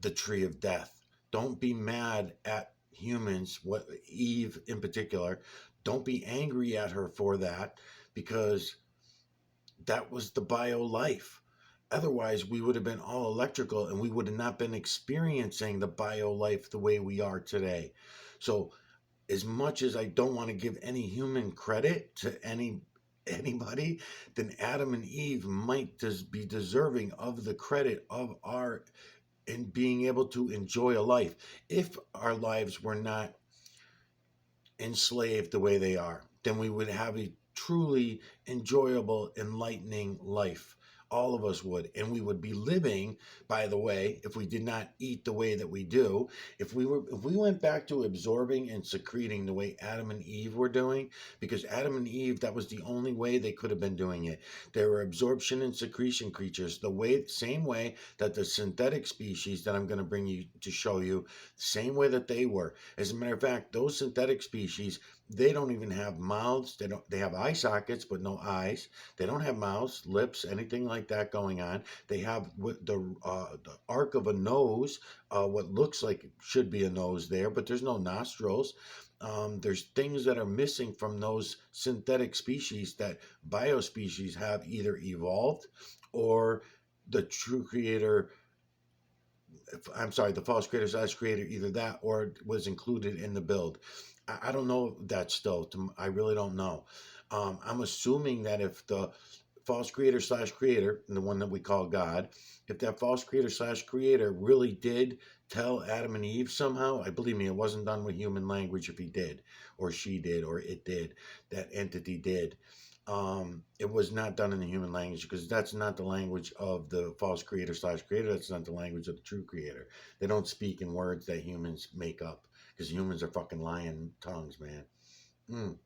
the tree of death. Don't be mad at humans, what Eve in particular. Don't be angry at her for that because that was the bio life. Otherwise, we would have been all electrical and we would have not been experiencing the bio life the way we are today. So, as much as I don't want to give any human credit to anybody, then Adam and Eve might just be deserving of the credit of our in being able to enjoy a life if our lives were not enslaved the way they are, then we would have a truly enjoyable, enlightening life. All of us would. And we would be living, by the way, if we did not eat the way that we do, if we went back to absorbing and secreting the way Adam and Eve were doing, because Adam and Eve, that was the only way they could have been doing it. They were absorption and secretion creatures, same way that the synthetic species that I'm going to bring you to show you, same way that they were. As a matter of fact, those synthetic species, they don't even have mouths. They have eye sockets, but no eyes. They don't have mouths, lips, anything like that going on. They have the arc of a nose, what looks like it should be a nose there, but there's no nostrils. There's things that are missing from those synthetic species that biospecies have either evolved or the true creator, I'm sorry, the false creator slash creator, either that or was included in the build. I don't know that still. I really don't know. I'm assuming that if the false creator slash creator, the one that we call God, if that false creator slash creator really did tell Adam and Eve somehow, I believe me, it wasn't done with human language if he did, or she did, or it did, that entity did. It was not done in the human language because that's not the language of the false creator slash creator. That's not the language of the true creator. They don't speak in words that humans make up because humans are fucking lying tongues, man. Mm.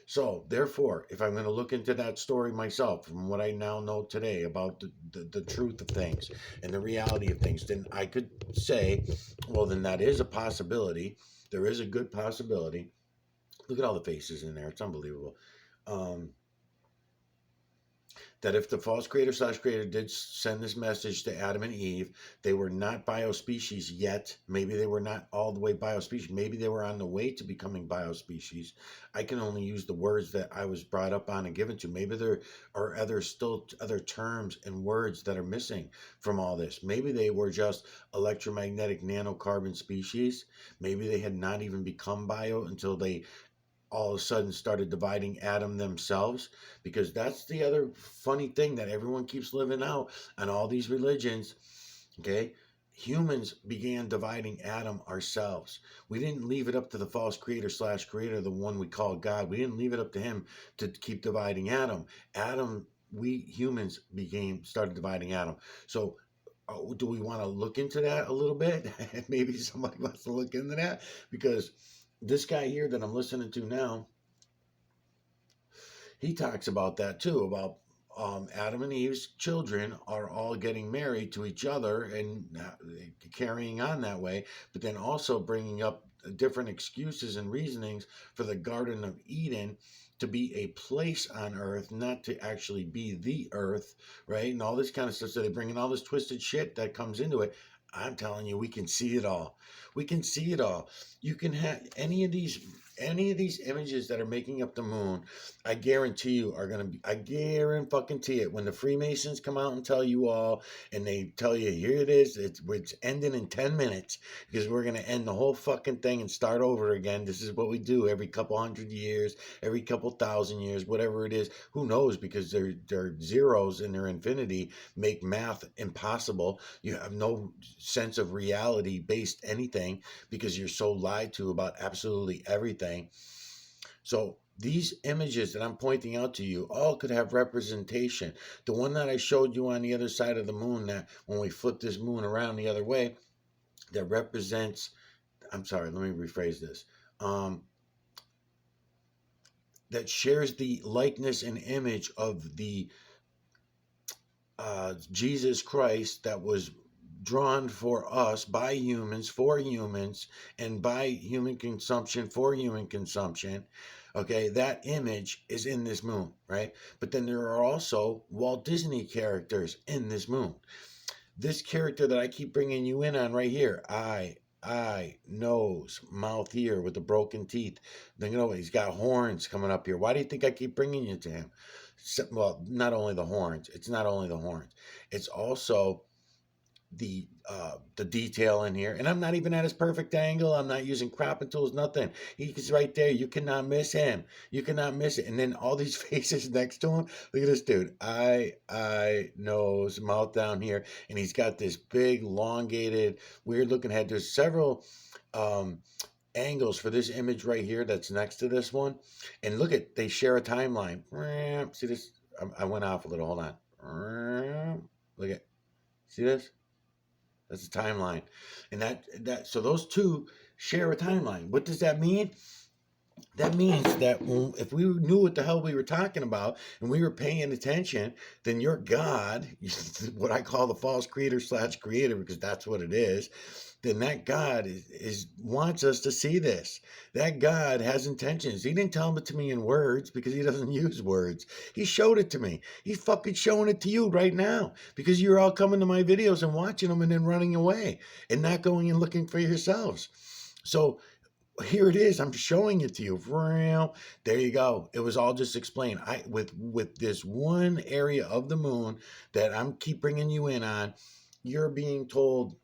So, therefore, if I'm going to look into that story myself, from what I now know today about the truth of things and the reality of things, then I could say, well, then that is a possibility. There is a good possibility. Look at all the faces in there. It's unbelievable. Um, that if the false creator slash creator did send this message to Adam and Eve, they were not biospecies yet. Maybe they were not all the way biospecies. Maybe they were on the way to becoming biospecies. I can only use the words that I was brought up on and given to. Maybe there are other terms and words that are missing from all this. Maybe they were just electromagnetic nanocarbon species. Maybe they had not even become bio until they all of a sudden started dividing Adam themselves, because that's the other funny thing that everyone keeps living out on all these religions. Okay, humans began dividing Adam ourselves. We didn't leave it up to the false creator slash creator, the one we call God. We didn't leave it up to him to keep dividing Adam, we humans started dividing Adam. So do we want to look into that a little bit? Maybe somebody wants to look into that, because this guy here that I'm listening to now, he talks about that too, about Adam and Eve's children are all getting married to each other and carrying on that way, but then also bringing up different excuses and reasonings for the Garden of Eden to be a place on earth, not to actually be the earth, right? And all this kind of stuff. So they bring in all this twisted shit that comes into it. I'm telling you, we can see it all. We can see it all. You can have any of these images that are making up the moon, I guarantee you are going to be, I guarantee it. When the Freemasons come out and tell you all, and they tell you, here it is, it's ending in 10 minutes because we're going to end the whole fucking thing and start over again. This is what we do every couple hundred years, every couple thousand years, whatever it is. Who knows? Because their zeros in their infinity make math impossible. You have no sense of reality based anything because you're so lied to about absolutely everything. So these images that I'm pointing out to you all could have representation. The one that I showed you on the other side of the moon, that when we flip this moon around the other way, that represents, I'm sorry, let me rephrase this. That shares the likeness and image of the Jesus Christ that was drawn for us by humans, for humans, and by human consumption, for human consumption. Okay, that image is in this moon, right? But then there are also Walt Disney characters in this moon. This character that I keep bringing you in on right here, eye, nose, mouth, ear with the broken teeth. Then, he's got horns coming up here. Why do you think I keep bringing you to him? Well, not only the horns. It's not only the horns. It's also the detail in here. And I'm not even at his perfect angle. I'm not using cropping tools, nothing. He's right there. You cannot miss him. You cannot miss it. And then all these faces next to him. Look at this dude. Eye, nose, mouth down here. And he's got this big, elongated, weird looking head. There's several angles for this image right here that's next to this one. And look at, they share a timeline. See this? I went off a little. Hold on. Look at, see this? That's a timeline. And that so those two share a timeline. What does that mean? That means that if we knew what the hell we were talking about and we were paying attention, then your God, what I call the false creator / creator, because that's what it is, then that God is wants us to see this. That God has intentions. He didn't tell it to me in words because he doesn't use words. He showed it to me. He's fucking showing it to you right now because you're all coming to my videos and watching them and then running away and not going and looking for yourselves. So here it is. I'm showing it to you. There you go. It was all just explained. With this one area of the moon that I'm keep bringing you in on, you're being told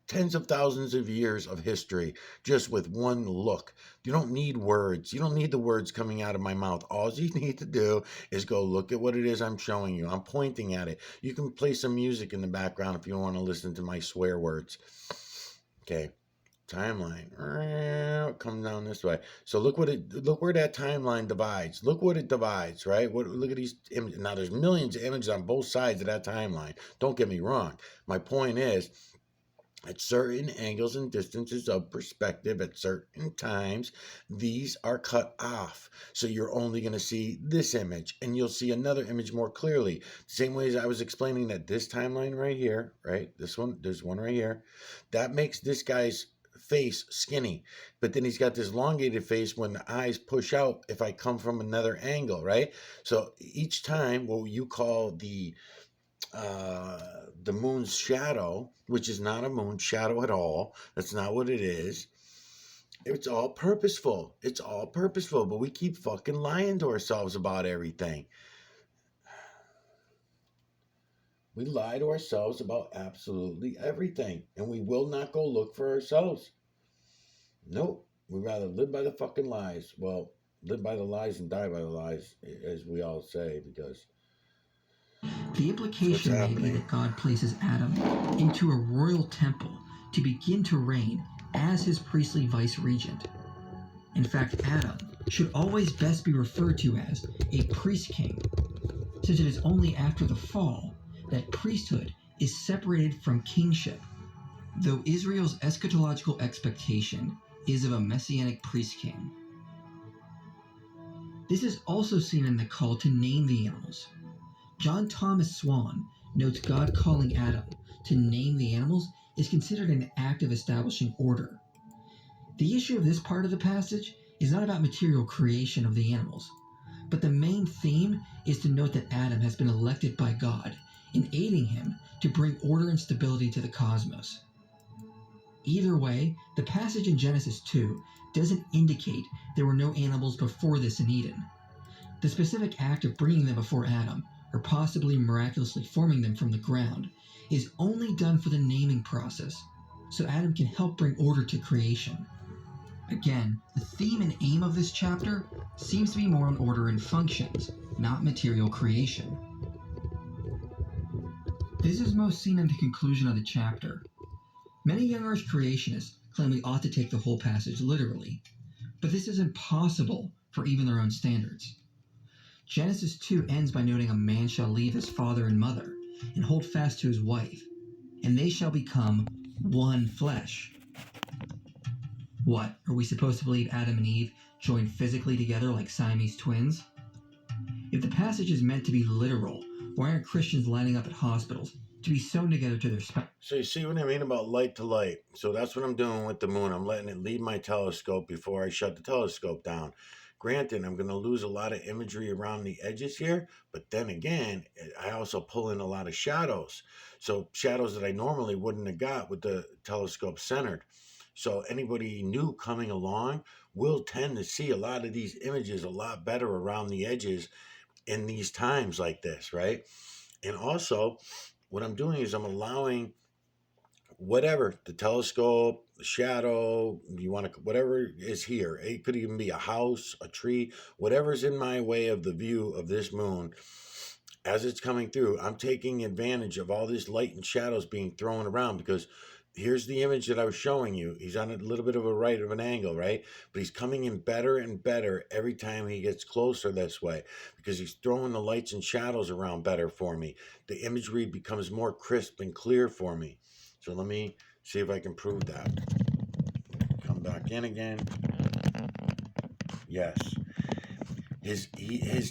tens of thousands of years of history just with one look. You don't need words. You don't need the words coming out of my mouth. All you need to do is go look at what it is I'm showing you. I'm pointing at it. You can play some music in the background if you want to listen to my swear words. Okay. Timeline come down this way. So look where that timeline divides. Look what it divides, right? Look at these images. Now there's millions of images on both sides of that timeline. Don't get me wrong. My point is, at certain angles and distances of perspective, at certain times, these are cut off. So you're only going to see this image, and you'll see another image more clearly. Same way as I was explaining that this timeline right here, right? This one, there's one right here. That makes this guy's face skinny, but then he's got this elongated face when the eyes push out if I come from another angle, right? So each time what you call the moon's shadow, which is not a moon shadow at all, that's not what it is. It's all purposeful. It's all purposeful, but we keep fucking lying to ourselves about everything. We lie to ourselves about absolutely everything, and we will not go look for ourselves. Nope. We'd rather live by the fucking lies. Well, live by the lies and die by the lies, as we all say, because the implication may be that God places Adam into a royal temple to begin to reign as his priestly vice-regent. In fact, Adam should always best be referred to as a priest king, since it is only after the fall that priesthood is separated from kingship, though Israel's eschatological expectation is of a messianic priest king. This is also seen in the call to name the animals. John Thomas Swan notes God calling Adam to name the animals is considered an act of establishing order. The issue of this part of the passage is not about material creation of the animals, but the main theme is to note that Adam has been elected by God in aiding him to bring order and stability to the cosmos. Either way, the passage in Genesis 2 doesn't indicate there were no animals before this in Eden. The specific act of bringing them before Adam, or possibly miraculously forming them from the ground, is only done for the naming process, so Adam can help bring order to creation. Again, the theme and aim of this chapter seems to be more on order and functions, not material creation. This is most seen in the conclusion of the chapter. Many young earth creationists claim we ought to take the whole passage literally, but this is impossible for even their own standards. Genesis 2 ends by noting a man shall leave his father and mother and hold fast to his wife, and they shall become one flesh. What, are we supposed to believe Adam and Eve joined physically together like Siamese twins? If the passage is meant to be literal, why aren't Christians lining up at hospitals to be sewn together to their spine? So you see what I mean about light to light? So that's what I'm doing with the moon. I'm letting it leave my telescope before I shut the telescope down. Granted, I'm going to lose a lot of imagery around the edges here, but then again, I also pull in a lot of shadows. So shadows that I normally wouldn't have got with the telescope centered. So anybody new coming along will tend to see a lot of these images a lot better around the edges in these times like this, right? And also, what I'm doing is I'm allowing whatever the telescope, the shadow, you want to, whatever is here. It could even be a house, a tree, whatever's in my way of the view of this moon. As it's coming through, I'm taking advantage of all this light and shadows being thrown around because here's the image that I was showing you. He's on a little bit of a right of an angle, right? But he's coming in better and better every time he gets closer this way because he's throwing the lights and shadows around better for me. The imagery becomes more crisp and clear for me. So let me see if I can prove that. Come back in again. Yes. His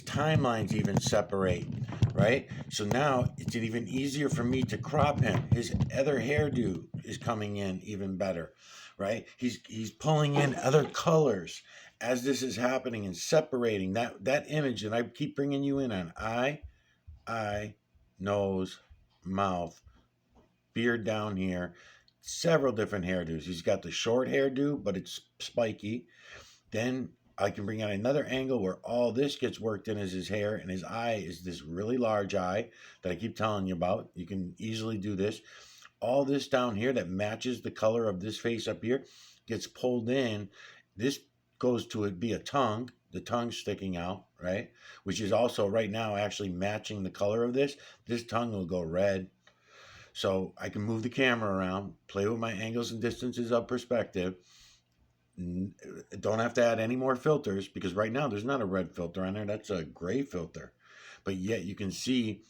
timelines even separate, right? So now it's even easier for me to crop him. His other hairdo is coming in even better, right? He's pulling in other colors as this is happening and separating that image that I keep bringing you in on. Eye, nose, mouth, beard down here, several different hairdos. He's got the short hairdo, but it's spiky. Then I can bring out another angle where all this gets worked in as his hair, and his eye is this really large eye that I keep telling you about. You can easily do this. All this down here that matches the color of this face up here gets pulled in. This goes to be a tongue, the tongue sticking out, right? Which is also right now actually matching the color of this. This tongue will go red. So I can move the camera around, play with my angles and distances of perspective. Don't have to add any more filters because right now there's not a red filter on there. That's a gray filter. But yet you can see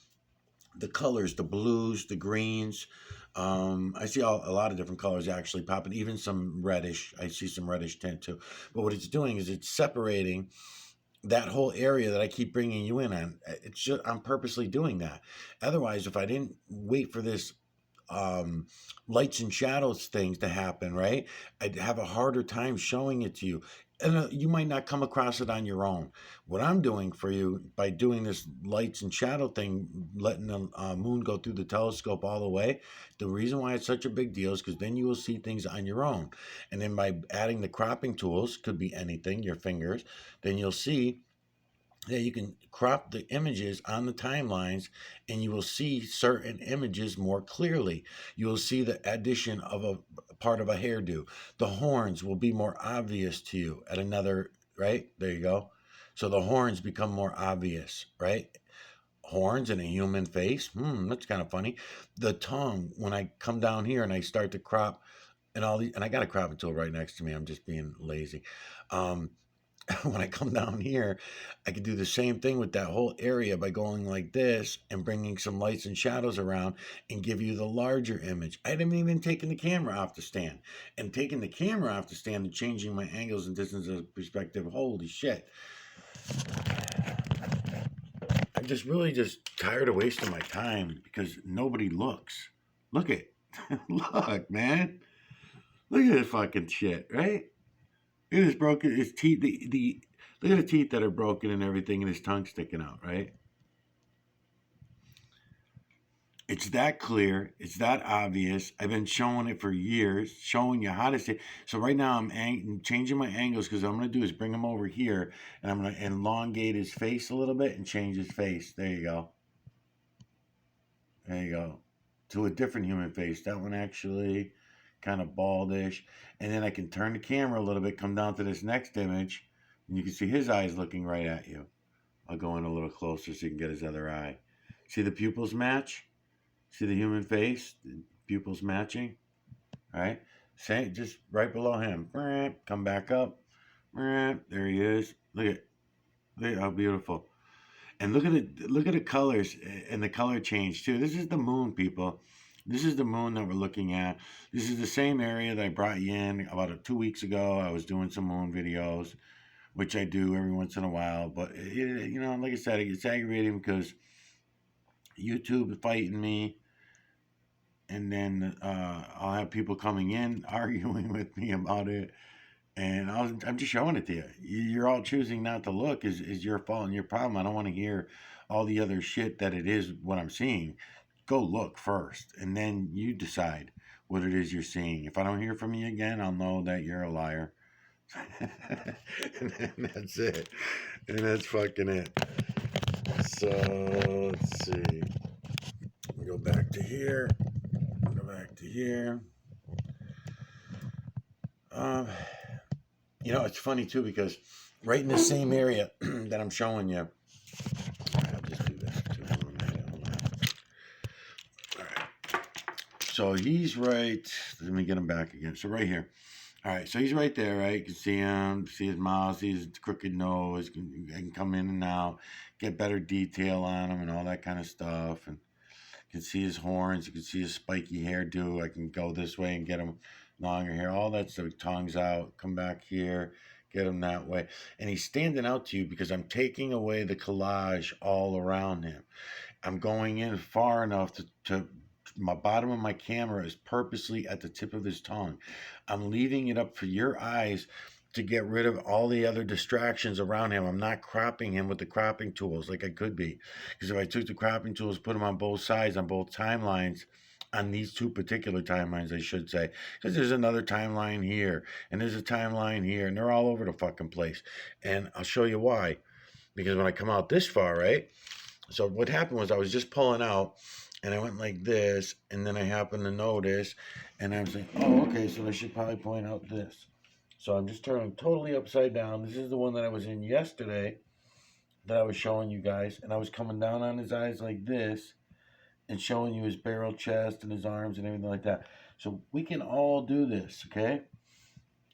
the colors, the blues, the greens. I see a lot of different colors actually popping, even some reddish. I see some reddish tint too. But what it's doing is it's separating that whole area that I keep bringing you in on. It's just, I'm purposely doing that. Otherwise, if I didn't wait for this lights and shadows things to happen, right, I'd have a harder time showing it to you. And you might not come across it on your own. What I'm doing for you by doing this lights and shadow thing, letting the moon go through the telescope all the way, the reason why it's such a big deal is because then you will see things on your own. And then by adding the cropping tools, could be anything, your fingers, then you'll see that you can crop the images on the timelines and you will see certain images more clearly. You will see the addition of a part of a hairdo. The horns will be more obvious to you at another, right? There you go. So the horns become more obvious, right? Horns in a human face. That's kind of funny. The tongue, when I come down here and I start to crop and I got a cropping tool right next to me. I'm just being lazy. When I come down here, I can do the same thing with that whole area by going like this and bringing some lights and shadows around and give you the larger image. I haven't even taken the camera off the stand. And taking the camera off the stand and changing my angles and distances of perspective, holy shit. I'm just really just tired of wasting my time because nobody looks. Look at, look, man. Look at this fucking shit, right? Look at his broken, his teeth, look at the teeth that are broken and everything and his tongue sticking out, right? It's that clear. It's that obvious. I've been showing it for years, showing you how to say. So right now I'm changing my angles because what I'm going to do is bring him over here and I'm going to elongate his face a little bit and change his face. There you go. There you go. To a different human face. That one actually kind of baldish. And then I can turn the camera a little bit, come down to this next image, and you can see his eyes looking right at you. I'll go in a little closer so you can get his other eye. See the pupils match? See the human face? The pupils matching? All right. Same, just right below him. Come back up. There he is. Look at how beautiful. And look at the colors and the color change too. This is the moon, people. This is the moon that we're looking at. This is the same area that I brought you in about 2 weeks ago. I was doing some moon videos, which I do every once in a while. But like I said, it's aggravating because YouTube is fighting me, and then I'll have people coming in arguing with me about it. And I'm just showing it to you. You're all choosing not to look is your fault and your problem. I don't want to hear all the other shit that it is what I'm seeing. Go look first, and then you decide what it is you're seeing. If I don't hear from you again, I'll know that you're a liar. And then that's it. And that's fucking it. So let's see. Go back to here. Go back to here. Um, it's funny too because right in the same area that I'm showing you. I'll just do this too. All right. So he's right. Let me get him back again. So right here. All right. So he's right there, right? You can see him, see his mouth, see his crooked nose. I can come in and out, get better detail on him and all that kind of stuff. And you can see his horns. You can see his spiky hairdo. I can go this way and get him longer hair. All that stuff. Tongues out. Come back here. Get him that way. And he's standing out to you because I'm taking away the collage all around him. I'm going in far enough to my bottom of my camera is purposely at the tip of his tongue. I'm leaving it up for your eyes to get rid of all the other distractions around him. I'm not cropping him with the cropping tools like I could be. Because if I took the cropping tools, put them on both sides, on both timelines, on these two particular timelines, I should say, because there's another timeline here, and there's a timeline here, and they're all over the fucking place. And I'll show you why. Because when I come out this far, right? So what happened was I was just pulling out, and I went like this, and then I happened to notice, and I was like, oh, okay, so I should probably point out this. So I'm just turning totally upside down. This is the one that I was in yesterday that I was showing you guys, and I was coming down on his eyes like this and showing you his barrel chest and his arms and everything like that. So we can all do this, okay?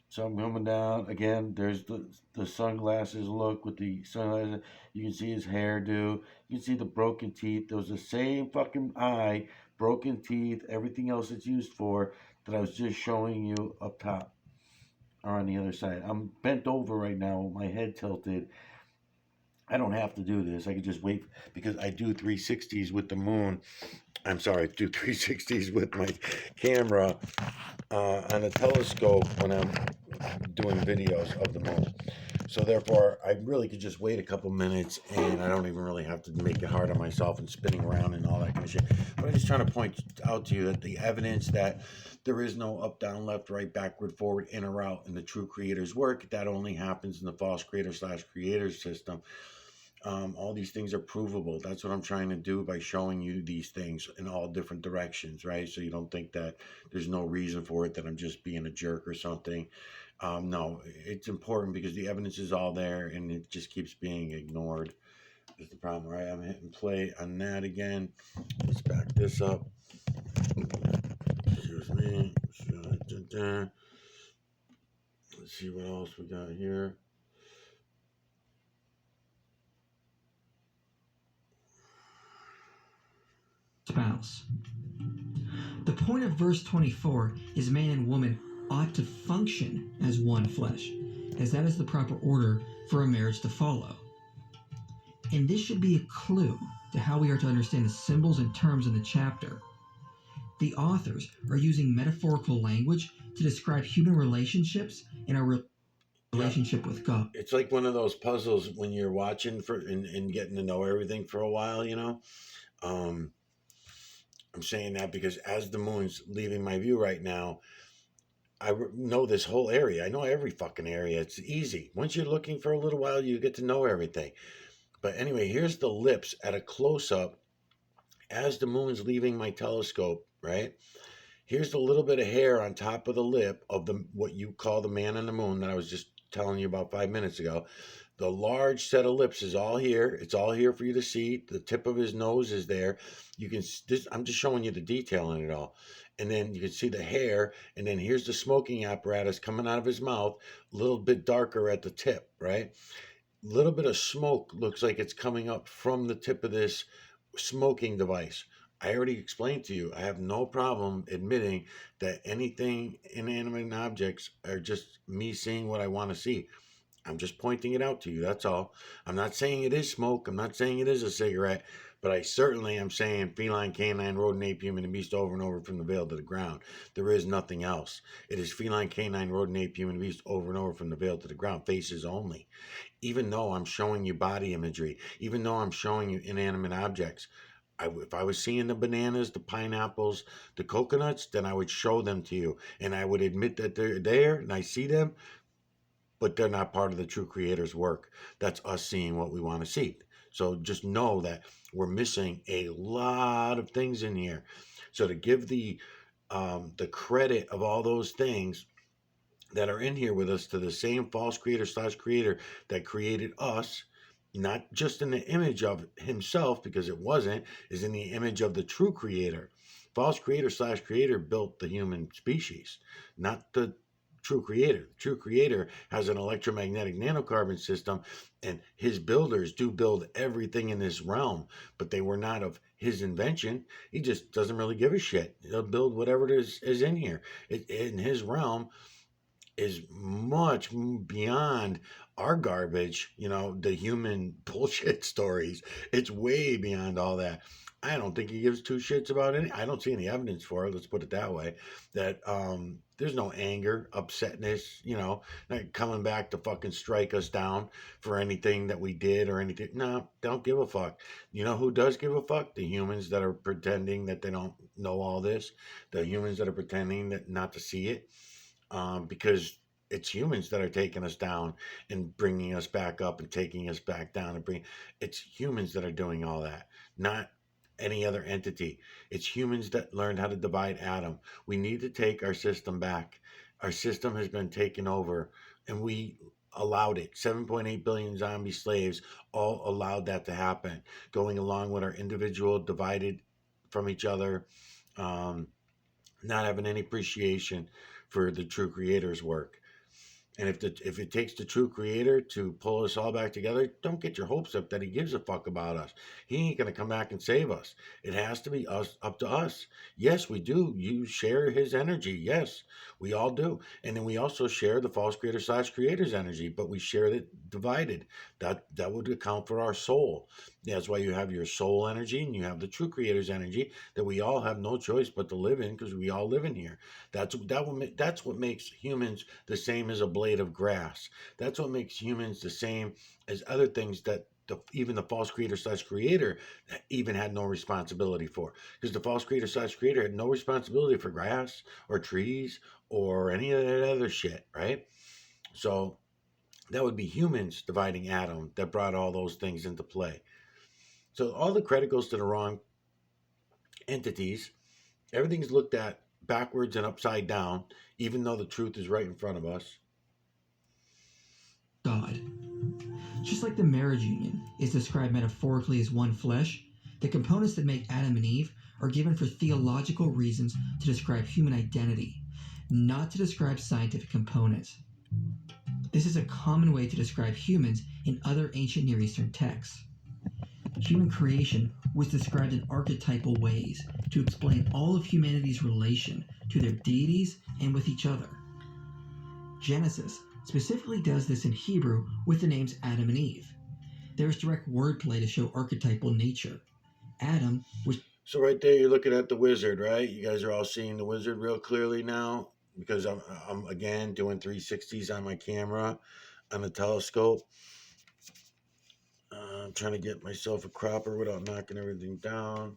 So I'm coming down again. There's the sunglasses look with the sunglasses. You can see his hairdo. You can see the broken teeth. There was the same fucking eye, broken teeth, everything else it's used for that I was just showing you up top or on the other side. I'm bent over right now with my head tilted. I don't have to do this. I could just wait because I do 360s with the moon. I'm sorry, do 360s with my camera on a telescope when I'm doing videos of the moon. So therefore, I really could just wait a couple minutes, and I don't even really have to make it hard on myself and spinning around and all that kind of shit. But I'm just trying to point out to you that the evidence that there is no up, down, left, right, backward, forward, in or out in the true creator's work, that only happens in the false creator/creator system. All these things are provable. That's what I'm trying to do by showing you these things in all different directions, right? So you don't think that there's no reason for it, that I'm just being a jerk or something. No, it's important because the evidence is all there and it just keeps being ignored. Is the problem, right? I'm hitting play on that again. Let's back this up. Excuse me. Let's see what else we got here. Spouse. The point of verse 24 is man and woman ought to function as one flesh, as that is the proper order for a marriage to follow. And this should be a clue to how we are to understand the symbols and terms in the chapter. The authors are using metaphorical language to describe human relationships and our relationship with God. It's like one of those puzzles when you're watching and getting to know everything for a while, Um, I'm saying that because as the moon's leaving my view right now, know this whole area. I know every fucking area. It's easy. Once you're looking for a little while, you get to know everything. But anyway, here's the lips at a close up as the moon's leaving my telescope, right? Here's the little bit of hair on top of the lip of the what you call the man on the moon that I was just telling you about 5 minutes ago. The large set of lips is all here. It's all here for you to see. The tip of his nose is there. You can this. I'm just showing you the detail in it all, and then you can see the hair. And then here's the smoking apparatus coming out of his mouth, a little bit darker at the tip, right? Little bit of smoke looks like it's coming up from the tip of this smoking device. I already explained to you, I have no problem admitting that anything inanimate objects are just me seeing what I want to see. I'm just pointing it out to you. That's all. I'm not saying it is smoke. I'm not saying it is a cigarette. But I certainly am saying feline, canine, rodent, ape, human, and beast over and over from the veil to the ground. There is nothing else. It is feline, canine, rodent, ape, human, and beast over and over from the veil to the ground. Faces only. Even though I'm showing you body imagery, even though I'm showing you inanimate objects, if I was seeing the bananas, the pineapples, the coconuts, then I would show them to you. And I would admit that they're there and I see them, but they're not part of the true creator's work. That's us seeing what we want to see. So just know that we're missing a lot of things in here. So to give the credit of all those things that are in here with us to the same false creator slash creator that created us, not just in the image of himself, because it wasn't, is in the image of the true creator. False creator slash creator built the human species, not the true creator. The true creator has an electromagnetic nanocarbon system, and his builders do build everything in this realm, but they were not of his invention. He just doesn't really give a shit. He'll build whatever is in here. In his realm, is much beyond our garbage, the human bullshit stories. It's way beyond all that. I don't think he gives two shits about any. I don't see any evidence for it. Let's put it that way. That there's no anger, upsetness, not coming back to fucking strike us down for anything that we did or anything. No, don't give a fuck. You know who does give a fuck? The humans that are pretending that they don't know all this. The humans that are pretending that not to see it, because it's humans that are taking us down and bringing us back up and taking us back down it's humans that are doing all that, not any other entity. It's humans that learned how to divide atom. We need to take our system back. Our system has been taken over, and we allowed it. 7.8 billion zombie slaves all allowed that to happen, going along with our individual divided from each other, um, not having any appreciation for the true creator's work. And if it takes the true creator to pull us all back together, don't get your hopes up that he gives a fuck about us. He ain't gonna come back and save us. It has to be us, up to us. Yes, we do. You share his energy. Yes, we all do. And then we also share the false creator slash creator's energy, but we share it divided. That would account for our soul. That's why you have your soul energy and you have the true creator's energy that we all have no choice but to live in, because we all live in here. That's what makes humans the same as a blade of grass. That's what makes humans the same as other things that even the false creator slash creator even had no responsibility for. Because the false creator slash creator had no responsibility for grass or trees or any of that other shit, right? So that would be humans dividing atom that brought all those things into play. So all the credit goes to the wrong entities. Everything's looked at backwards and upside down, even though the truth is right in front of us. God. Just like the marriage union is described metaphorically as one flesh, the components that make Adam and Eve are given for theological reasons to describe human identity, not to describe scientific components. This is a common way to describe humans in other ancient Near Eastern texts. Human creation was described in archetypal ways to explain all of humanity's relation to their deities and with each other. Genesis specifically does this in Hebrew with the names Adam and Eve. There is direct wordplay to show archetypal nature. Adam was. So right there, you're looking at the wizard, right? You guys are all seeing the wizard real clearly now, because I'm again doing 360s on my camera on the telescope. I'm trying to get myself a cropper without knocking everything down.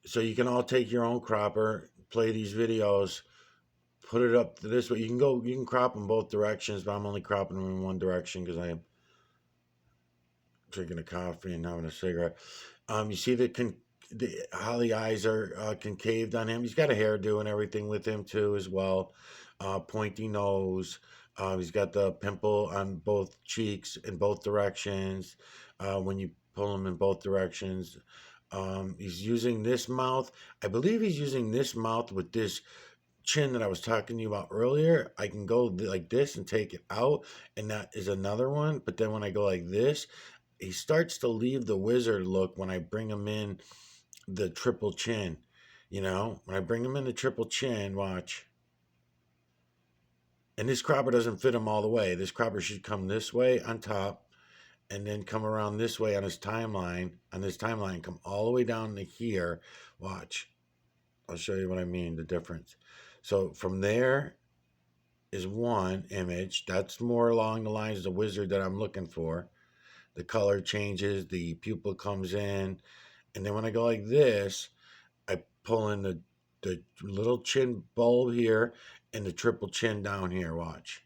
So you can all take your own cropper, play these videos, put it up this way. You can crop them both directions, but I'm only cropping them in one direction because I am drinking a coffee and having a cigarette. You see how the eyes are concaved on him. He's got a hairdo and everything with him too, as well. Pointy nose. He's got the pimple on both cheeks in both directions. When you pull him in both directions, he's using this mouth. I believe he's using this mouth with this chin that I was talking to you about earlier. I can go like this and take it out, and that is another one. But then when I go like this, he starts to leave the wizard look when I bring him in the triple chin. When I bring him in the triple chin, watch. And this cropper doesn't fit him all the way. This cropper should come this way on top and then come around this way on his timeline. Come all the way down to here. Watch. I'll show you what I mean, the difference. So from there is one image. That's more along the lines of the wizard that I'm looking for. The color changes, the pupil comes in, and then when I go like this, I pull in the little chin bulb here and the triple chin down here. Watch.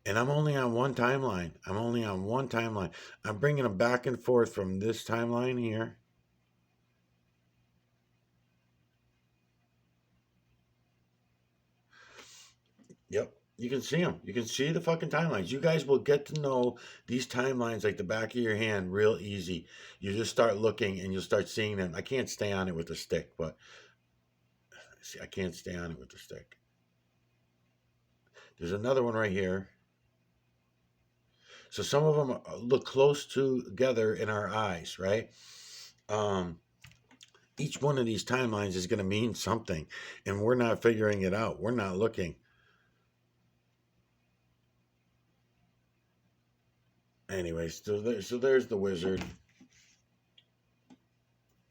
And I'm only on one timeline. I'm bringing them back and forth from this timeline here. Yep. You can see them. You can see the fucking timelines. You guys will get to know these timelines like the back of your hand real easy. You just start looking and you'll start seeing them. I can't stay on it with the stick, but see, I can't stay on it with the stick. There's another one right here. So some of them look close together in our eyes, right? Each one of these timelines is going to mean something, and we're not figuring it out. We're not looking. Anyways, so there's the wizard.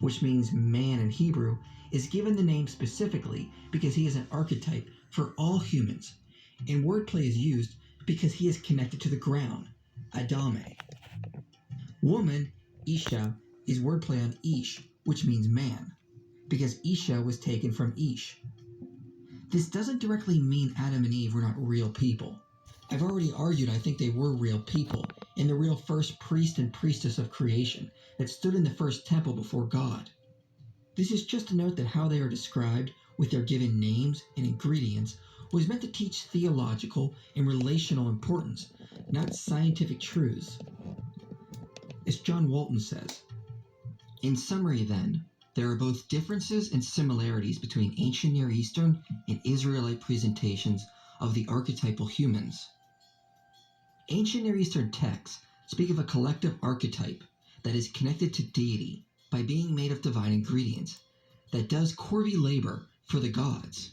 Which means man in Hebrew, is given the name specifically because he is an archetype for all humans, and wordplay is used because he is connected to the ground, Adame. Woman, Isha, is wordplay on Ish, which means man, because Isha was taken from Ish. This doesn't directly mean Adam and Eve were not real people. I've already argued I think they were real people, and the real first priest and priestess of creation that stood in the first temple before God. This is just to note that how they are described, with their given names and ingredients, was meant to teach theological and relational importance, not scientific truths. As John Walton says, in summary then, there are both differences and similarities between ancient Near Eastern and Israelite presentations of the archetypal humans. Ancient Near Eastern texts speak of a collective archetype that is connected to deity by being made of divine ingredients, that does corvée labor for the gods.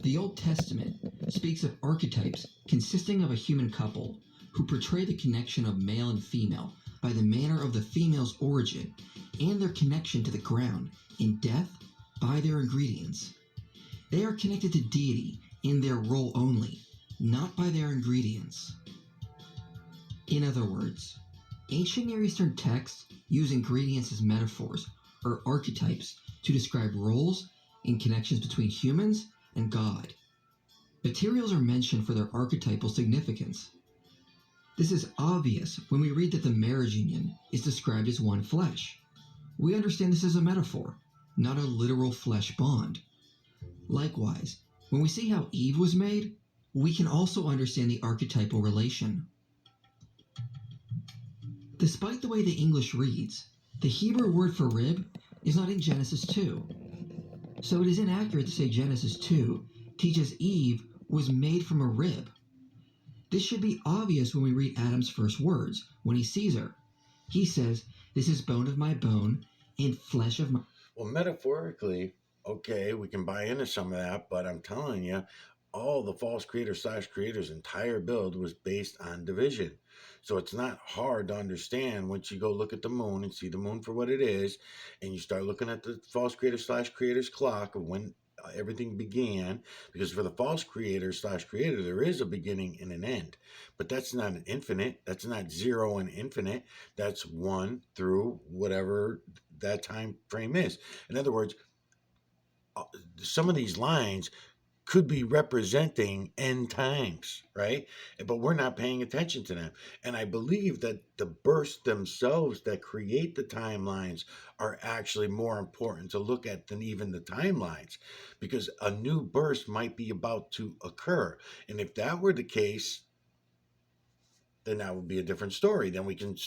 The Old Testament speaks of archetypes consisting of a human couple who portray the connection of male and female by the manner of the female's origin and their connection to the ground in death by their ingredients. They are connected to deity in their role only, not by their ingredients. In other words, ancient Near Eastern texts use ingredients as metaphors or archetypes to describe roles and connections between humans and God. Materials are mentioned for their archetypal significance. This is obvious when we read that the marriage union is described as one flesh. We understand this as a metaphor, not a literal flesh bond. Likewise, when we see how Eve was made, we can also understand the archetypal relation. Despite the way the English reads, the Hebrew word for rib is not in Genesis 2. So it is inaccurate to say Genesis 2 teaches Eve was made from a rib. This should be obvious when we read Adam's first words when he sees her. He says, "This is bone of my bone and flesh of my..." Well, metaphorically, okay, we can buy into some of that, but I'm telling you, all the false creator's entire build was based on division. So it's not hard to understand once you go look at the moon and see the moon for what it is, and you start looking at the false creator's clock of when everything began, because for the false creator slash creator, there is a beginning and an end, but that's not an infinite. That's not zero and infinite. That's one through whatever that time frame is. In other words, uh, some of these lines could be representing end times, right? But we're not paying attention to them. And I believe that the bursts themselves that create the timelines are actually more important to look at than even the timelines, because a new burst might be about to occur. And if that were the case, then that would be a different story. Then we can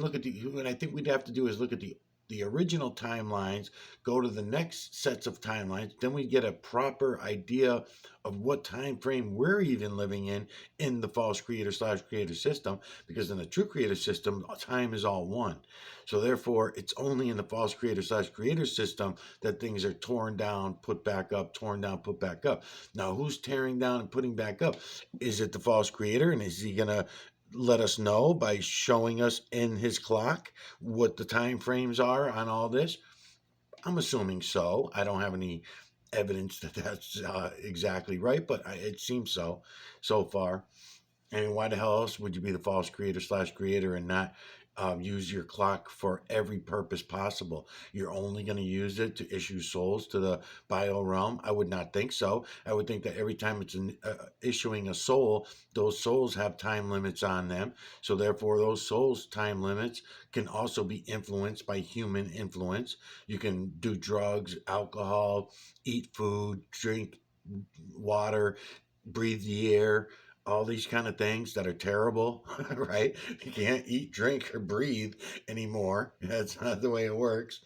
look at what I think we'd have to do is look at the original timelines, go to the next sets of timelines, then we get a proper idea of what time frame we're even living in the false creator slash creator system, because in the true creator system, time is all one. So therefore, it's only in the false creator slash creator system that things are torn down, put back up, torn down, put back up. Now, who's tearing down and putting back up? Is it the false creator, and is he gonna let us know by showing us in his clock what the time frames are on all this? I'm assuming so. I don't have any evidence that that's exactly right, but it seems so far. I mean, why the hell else would you be the false creator slash creator and not use your clock for every purpose possible? You're only going to use it to issue souls to the bio realm? I would not think so. I would think that every time it's issuing a soul, those souls have time limits on them. So therefore, those souls' time limits can also be influenced by human influence. You can do drugs, alcohol, eat food, drink water, breathe the air, all these kind of things that are terrible, right? You can't eat, drink, or breathe anymore. That's not the way it works.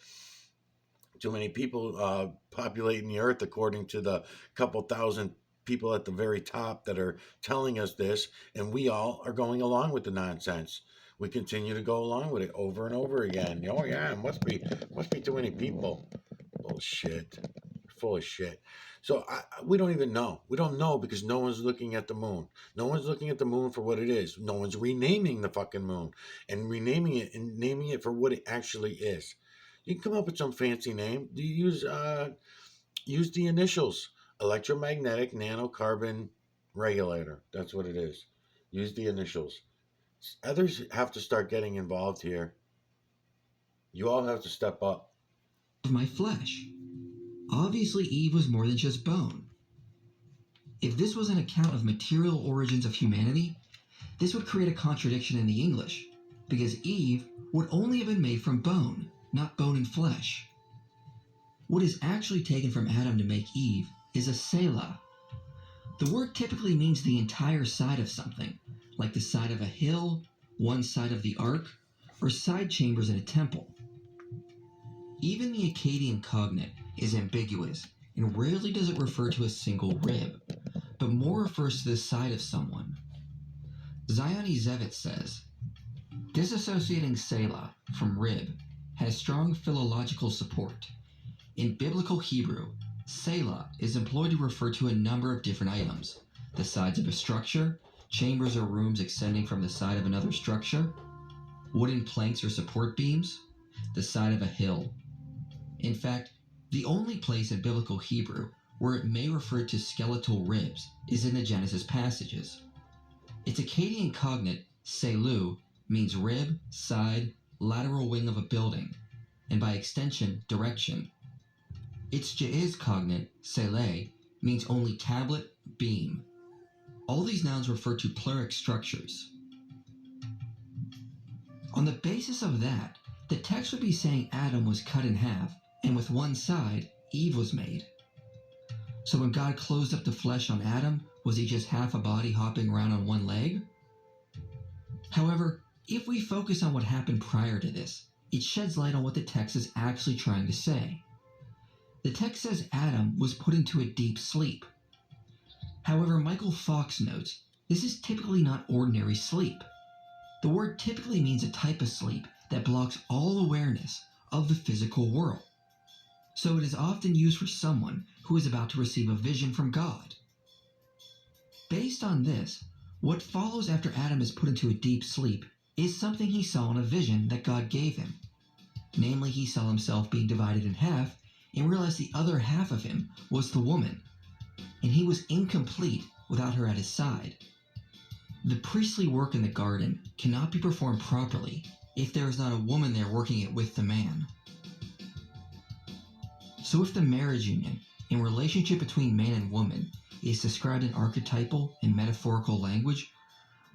Too many people populating the earth, according to the couple thousand people at the very top that are telling us this, and we all are going along with the nonsense. We continue to go along with it over and over again. Oh yeah, it must be too many people. Bullshit. Full of shit. So we don't even know. We don't know because no one's looking at the moon. No one's looking at the moon for what it is. No one's renaming the fucking moon and renaming it and naming it for what it actually is. You can come up with some fancy name. You use the initials. Electromagnetic nanocarbon regulator. That's what it is. Use the initials. Others have to start getting involved here. You all have to step up. Of my flesh. Obviously, Eve was more than just bone. If this was an account of material origins of humanity, this would create a contradiction in the English, because Eve would only have been made from bone, not bone and flesh. What is actually taken from Adam to make Eve is a selah. The word typically means the entire side of something, like the side of a hill, one side of the ark, or side chambers in a temple. Even the Akkadian cognate is ambiguous and rarely does it refer to a single rib, but more refers to the side of someone. Zioni Zevit says, disassociating selah from rib has strong philological support. In biblical Hebrew, selah is employed to refer to a number of different items: the sides of a structure, chambers or rooms extending from the side of another structure, wooden planks or support beams, the side of a hill. In fact, the only place in biblical Hebrew where it may refer to skeletal ribs is in the Genesis passages. Its Akkadian cognate, selu, means rib, side, lateral wing of a building, and by extension, direction. Its Ge'ez cognate, sele, means only tablet, beam. All these nouns refer to pluric structures. On the basis of that, the text would be saying Adam was cut in half, and with one side, Eve was made. So when God closed up the flesh on Adam, was he just half a body hopping around on one leg? However, if we focus on what happened prior to this, it sheds light on what the text is actually trying to say. The text says Adam was put into a deep sleep. However, Michael Fox notes, this is typically not ordinary sleep. The word typically means a type of sleep that blocks all awareness of the physical world. So it is often used for someone who is about to receive a vision from God. Based on this, what follows after Adam is put into a deep sleep is something he saw in a vision that God gave him. Namely, he saw himself being divided in half and realized the other half of him was the woman, and he was incomplete without her at his side. The priestly work in the garden cannot be performed properly if there is not a woman there working it with the man. So if the marriage union and relationship between man and woman is described in archetypal and metaphorical language,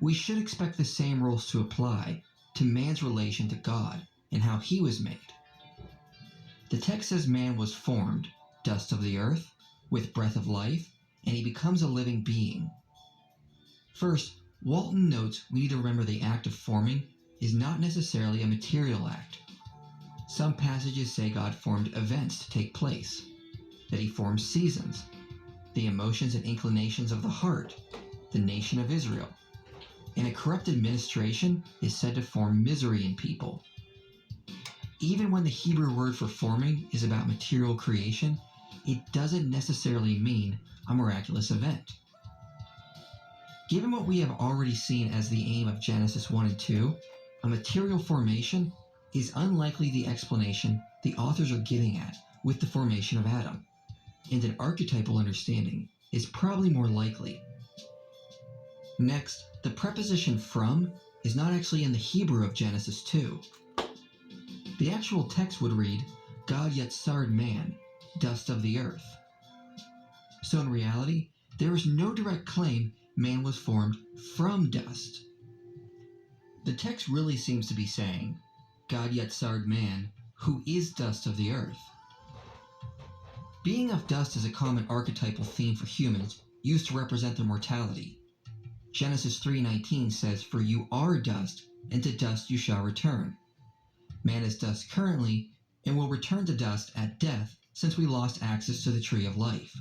we should expect the same rules to apply to man's relation to God and how he was made. The text says man was formed, dust of the earth, with breath of life, and he becomes a living being. First, Walton notes we need to remember the act of forming is not necessarily a material act. Some passages say God formed events to take place, that he formed seasons, the emotions and inclinations of the heart, the nation of Israel, and a corrupt administration is said to form misery in people. Even when the Hebrew word for forming is about material creation, it doesn't necessarily mean a miraculous event. Given what we have already seen as the aim of Genesis 1 and 2, a material formation is unlikely the explanation the authors are getting at with the formation of Adam, and an archetypal understanding is probably more likely. Next, the preposition from is not actually in the Hebrew of Genesis 2. The actual text would read, God yetsared man, dust of the earth. So in reality, there is no direct claim man was formed from dust. The text really seems to be saying, God yetsared man, who is dust of the earth. Being of dust is a common archetypal theme for humans used to represent their mortality. Genesis 3:19 says, For you are dust, and to dust you shall return. Man is dust currently, and will return to dust at death since we lost access to the tree of life.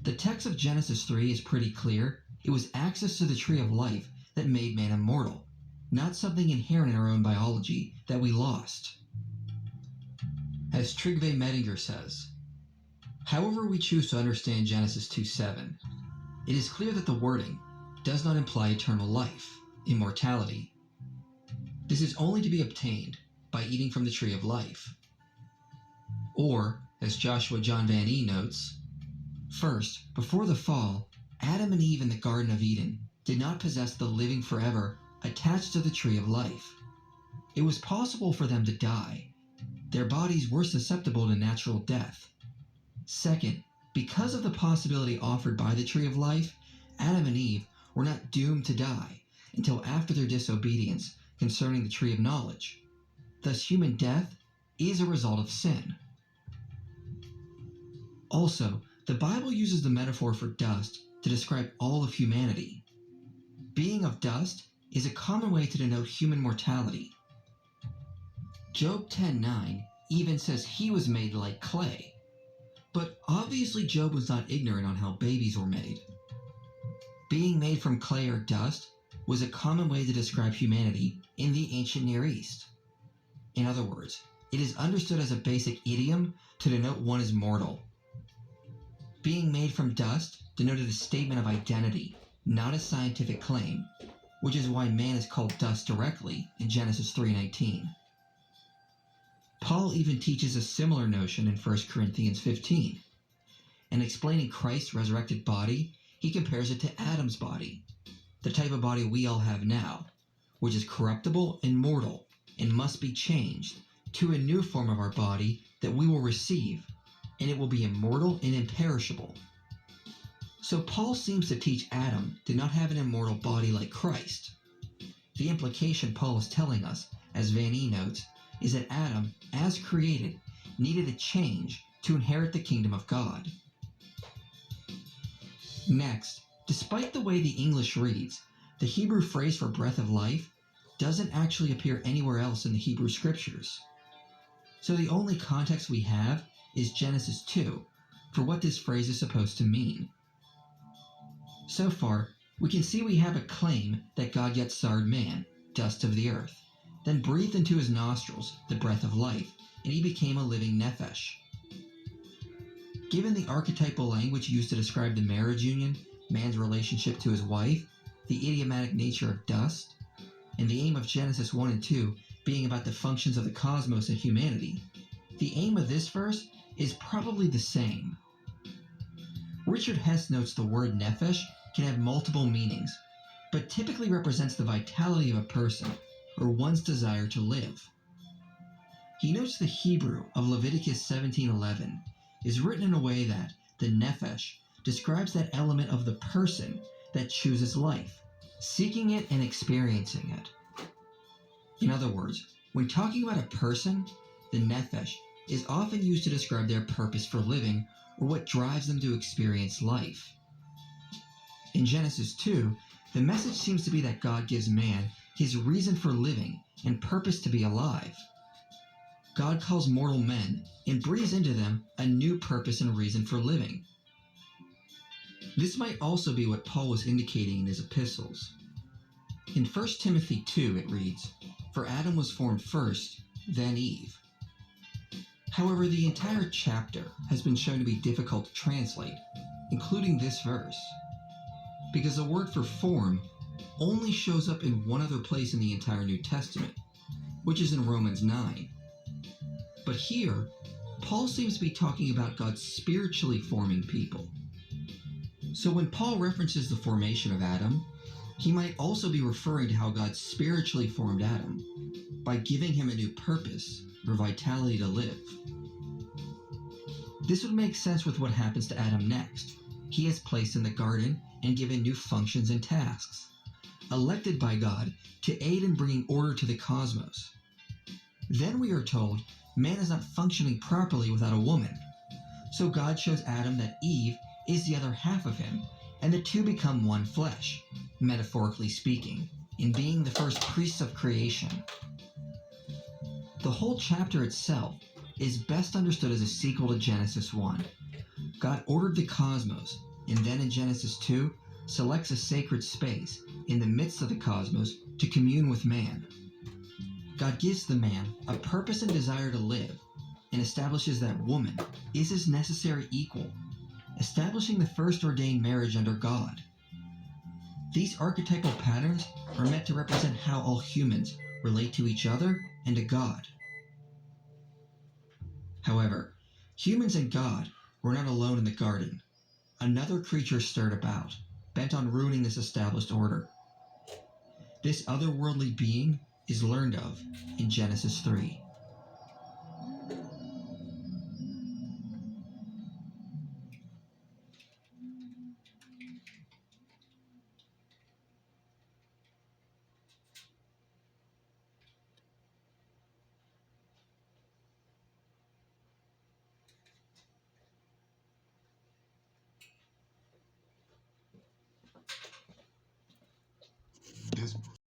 The text of Genesis 3 is pretty clear. It was access to the tree of life that made man immortal, not something inherent in our own biology that we lost. As Trygve Medinger says, however we choose to understand Genesis 2:7, it is clear that the wording does not imply eternal life, immortality. This is only to be obtained by eating from the tree of life. Or, as Joshua John Van E notes, first, before the fall, Adam and Eve in the Garden of Eden did not possess the living forever attached to the tree of life. It was possible for them to die. Their bodies were susceptible to natural death. Second, because of the possibility offered by the tree of life, Adam and Eve were not doomed to die until after their disobedience concerning the tree of knowledge. Thus, human death is a result of sin. Also, the Bible uses the metaphor for dust to describe all of humanity. Being of dust is a common way to denote human mortality. Job 10:9 even says he was made like clay. But obviously Job was not ignorant on how babies were made. Being made from clay or dust was a common way to describe humanity in the ancient Near East. In other words, it is understood as a basic idiom to denote one is mortal. Being made from dust denoted a statement of identity, not a scientific claim, which is why man is called dust directly in Genesis 3:19. Paul even teaches a similar notion in 1 Corinthians 15. And explaining Christ's resurrected body, he compares it to Adam's body, the type of body we all have now, which is corruptible and mortal, and must be changed to a new form of our body that we will receive, and it will be immortal and imperishable. So Paul seems to teach Adam did not have an immortal body like Christ. The implication Paul is telling us, as Van E notes, is that Adam, as created, needed a change to inherit the kingdom of God. Next, despite the way the English reads, the Hebrew phrase for breath of life doesn't actually appear anywhere else in the Hebrew scriptures. So the only context we have is Genesis 2 for what this phrase is supposed to mean. So far, we can see we have a claim that God yetsared man, dust of the earth, then breathed into his nostrils the breath of life, and he became a living nephesh. Given the archetypal language used to describe the marriage union, man's relationship to his wife, the idiomatic nature of dust, and the aim of Genesis 1 and 2 being about the functions of the cosmos and humanity, the aim of this verse is probably the same. Richard Hess notes the word nephesh can have multiple meanings, but typically represents the vitality of a person or one's desire to live. He notes the Hebrew of Leviticus 17:11 is written in a way that the nephesh describes that element of the person that chooses life, seeking it and experiencing it. In other words, when talking about a person, the nephesh is often used to describe their purpose for living or what drives them to experience life. In Genesis 2, the message seems to be that God gives man his reason for living and purpose to be alive. God calls mortal men and breathes into them a new purpose and reason for living. This might also be what Paul was indicating in his epistles. In 1 Timothy 2 it reads, "For Adam was formed first, then Eve." However, the entire chapter has been shown to be difficult to translate, including this verse, because the word for form only shows up in one other place in the entire New Testament, which is in Romans 9. But here, Paul seems to be talking about God spiritually forming people. So when Paul references the formation of Adam, he might also be referring to how God spiritually formed Adam by giving him a new purpose or vitality to live. This would make sense with what happens to Adam next. He is placed in the garden and given new functions and tasks, elected by God to aid in bringing order to the cosmos. Then we are told man is not functioning properly without a woman. So God shows Adam that Eve is the other half of him, and the two become one flesh, metaphorically speaking, in being the first priests of creation. The whole chapter itself is best understood as a sequel to Genesis 1. God ordered the cosmos, and then in Genesis 2, selects a sacred space in the midst of the cosmos to commune with man. God gives the man a purpose and desire to live, and establishes that woman is his necessary equal, establishing the first ordained marriage under God. These archetypal patterns are meant to represent how all humans relate to each other and to God. However, humans and God were not alone in the garden. Another creature stirred about, bent on ruining this established order. This otherworldly being is learned of in Genesis 3.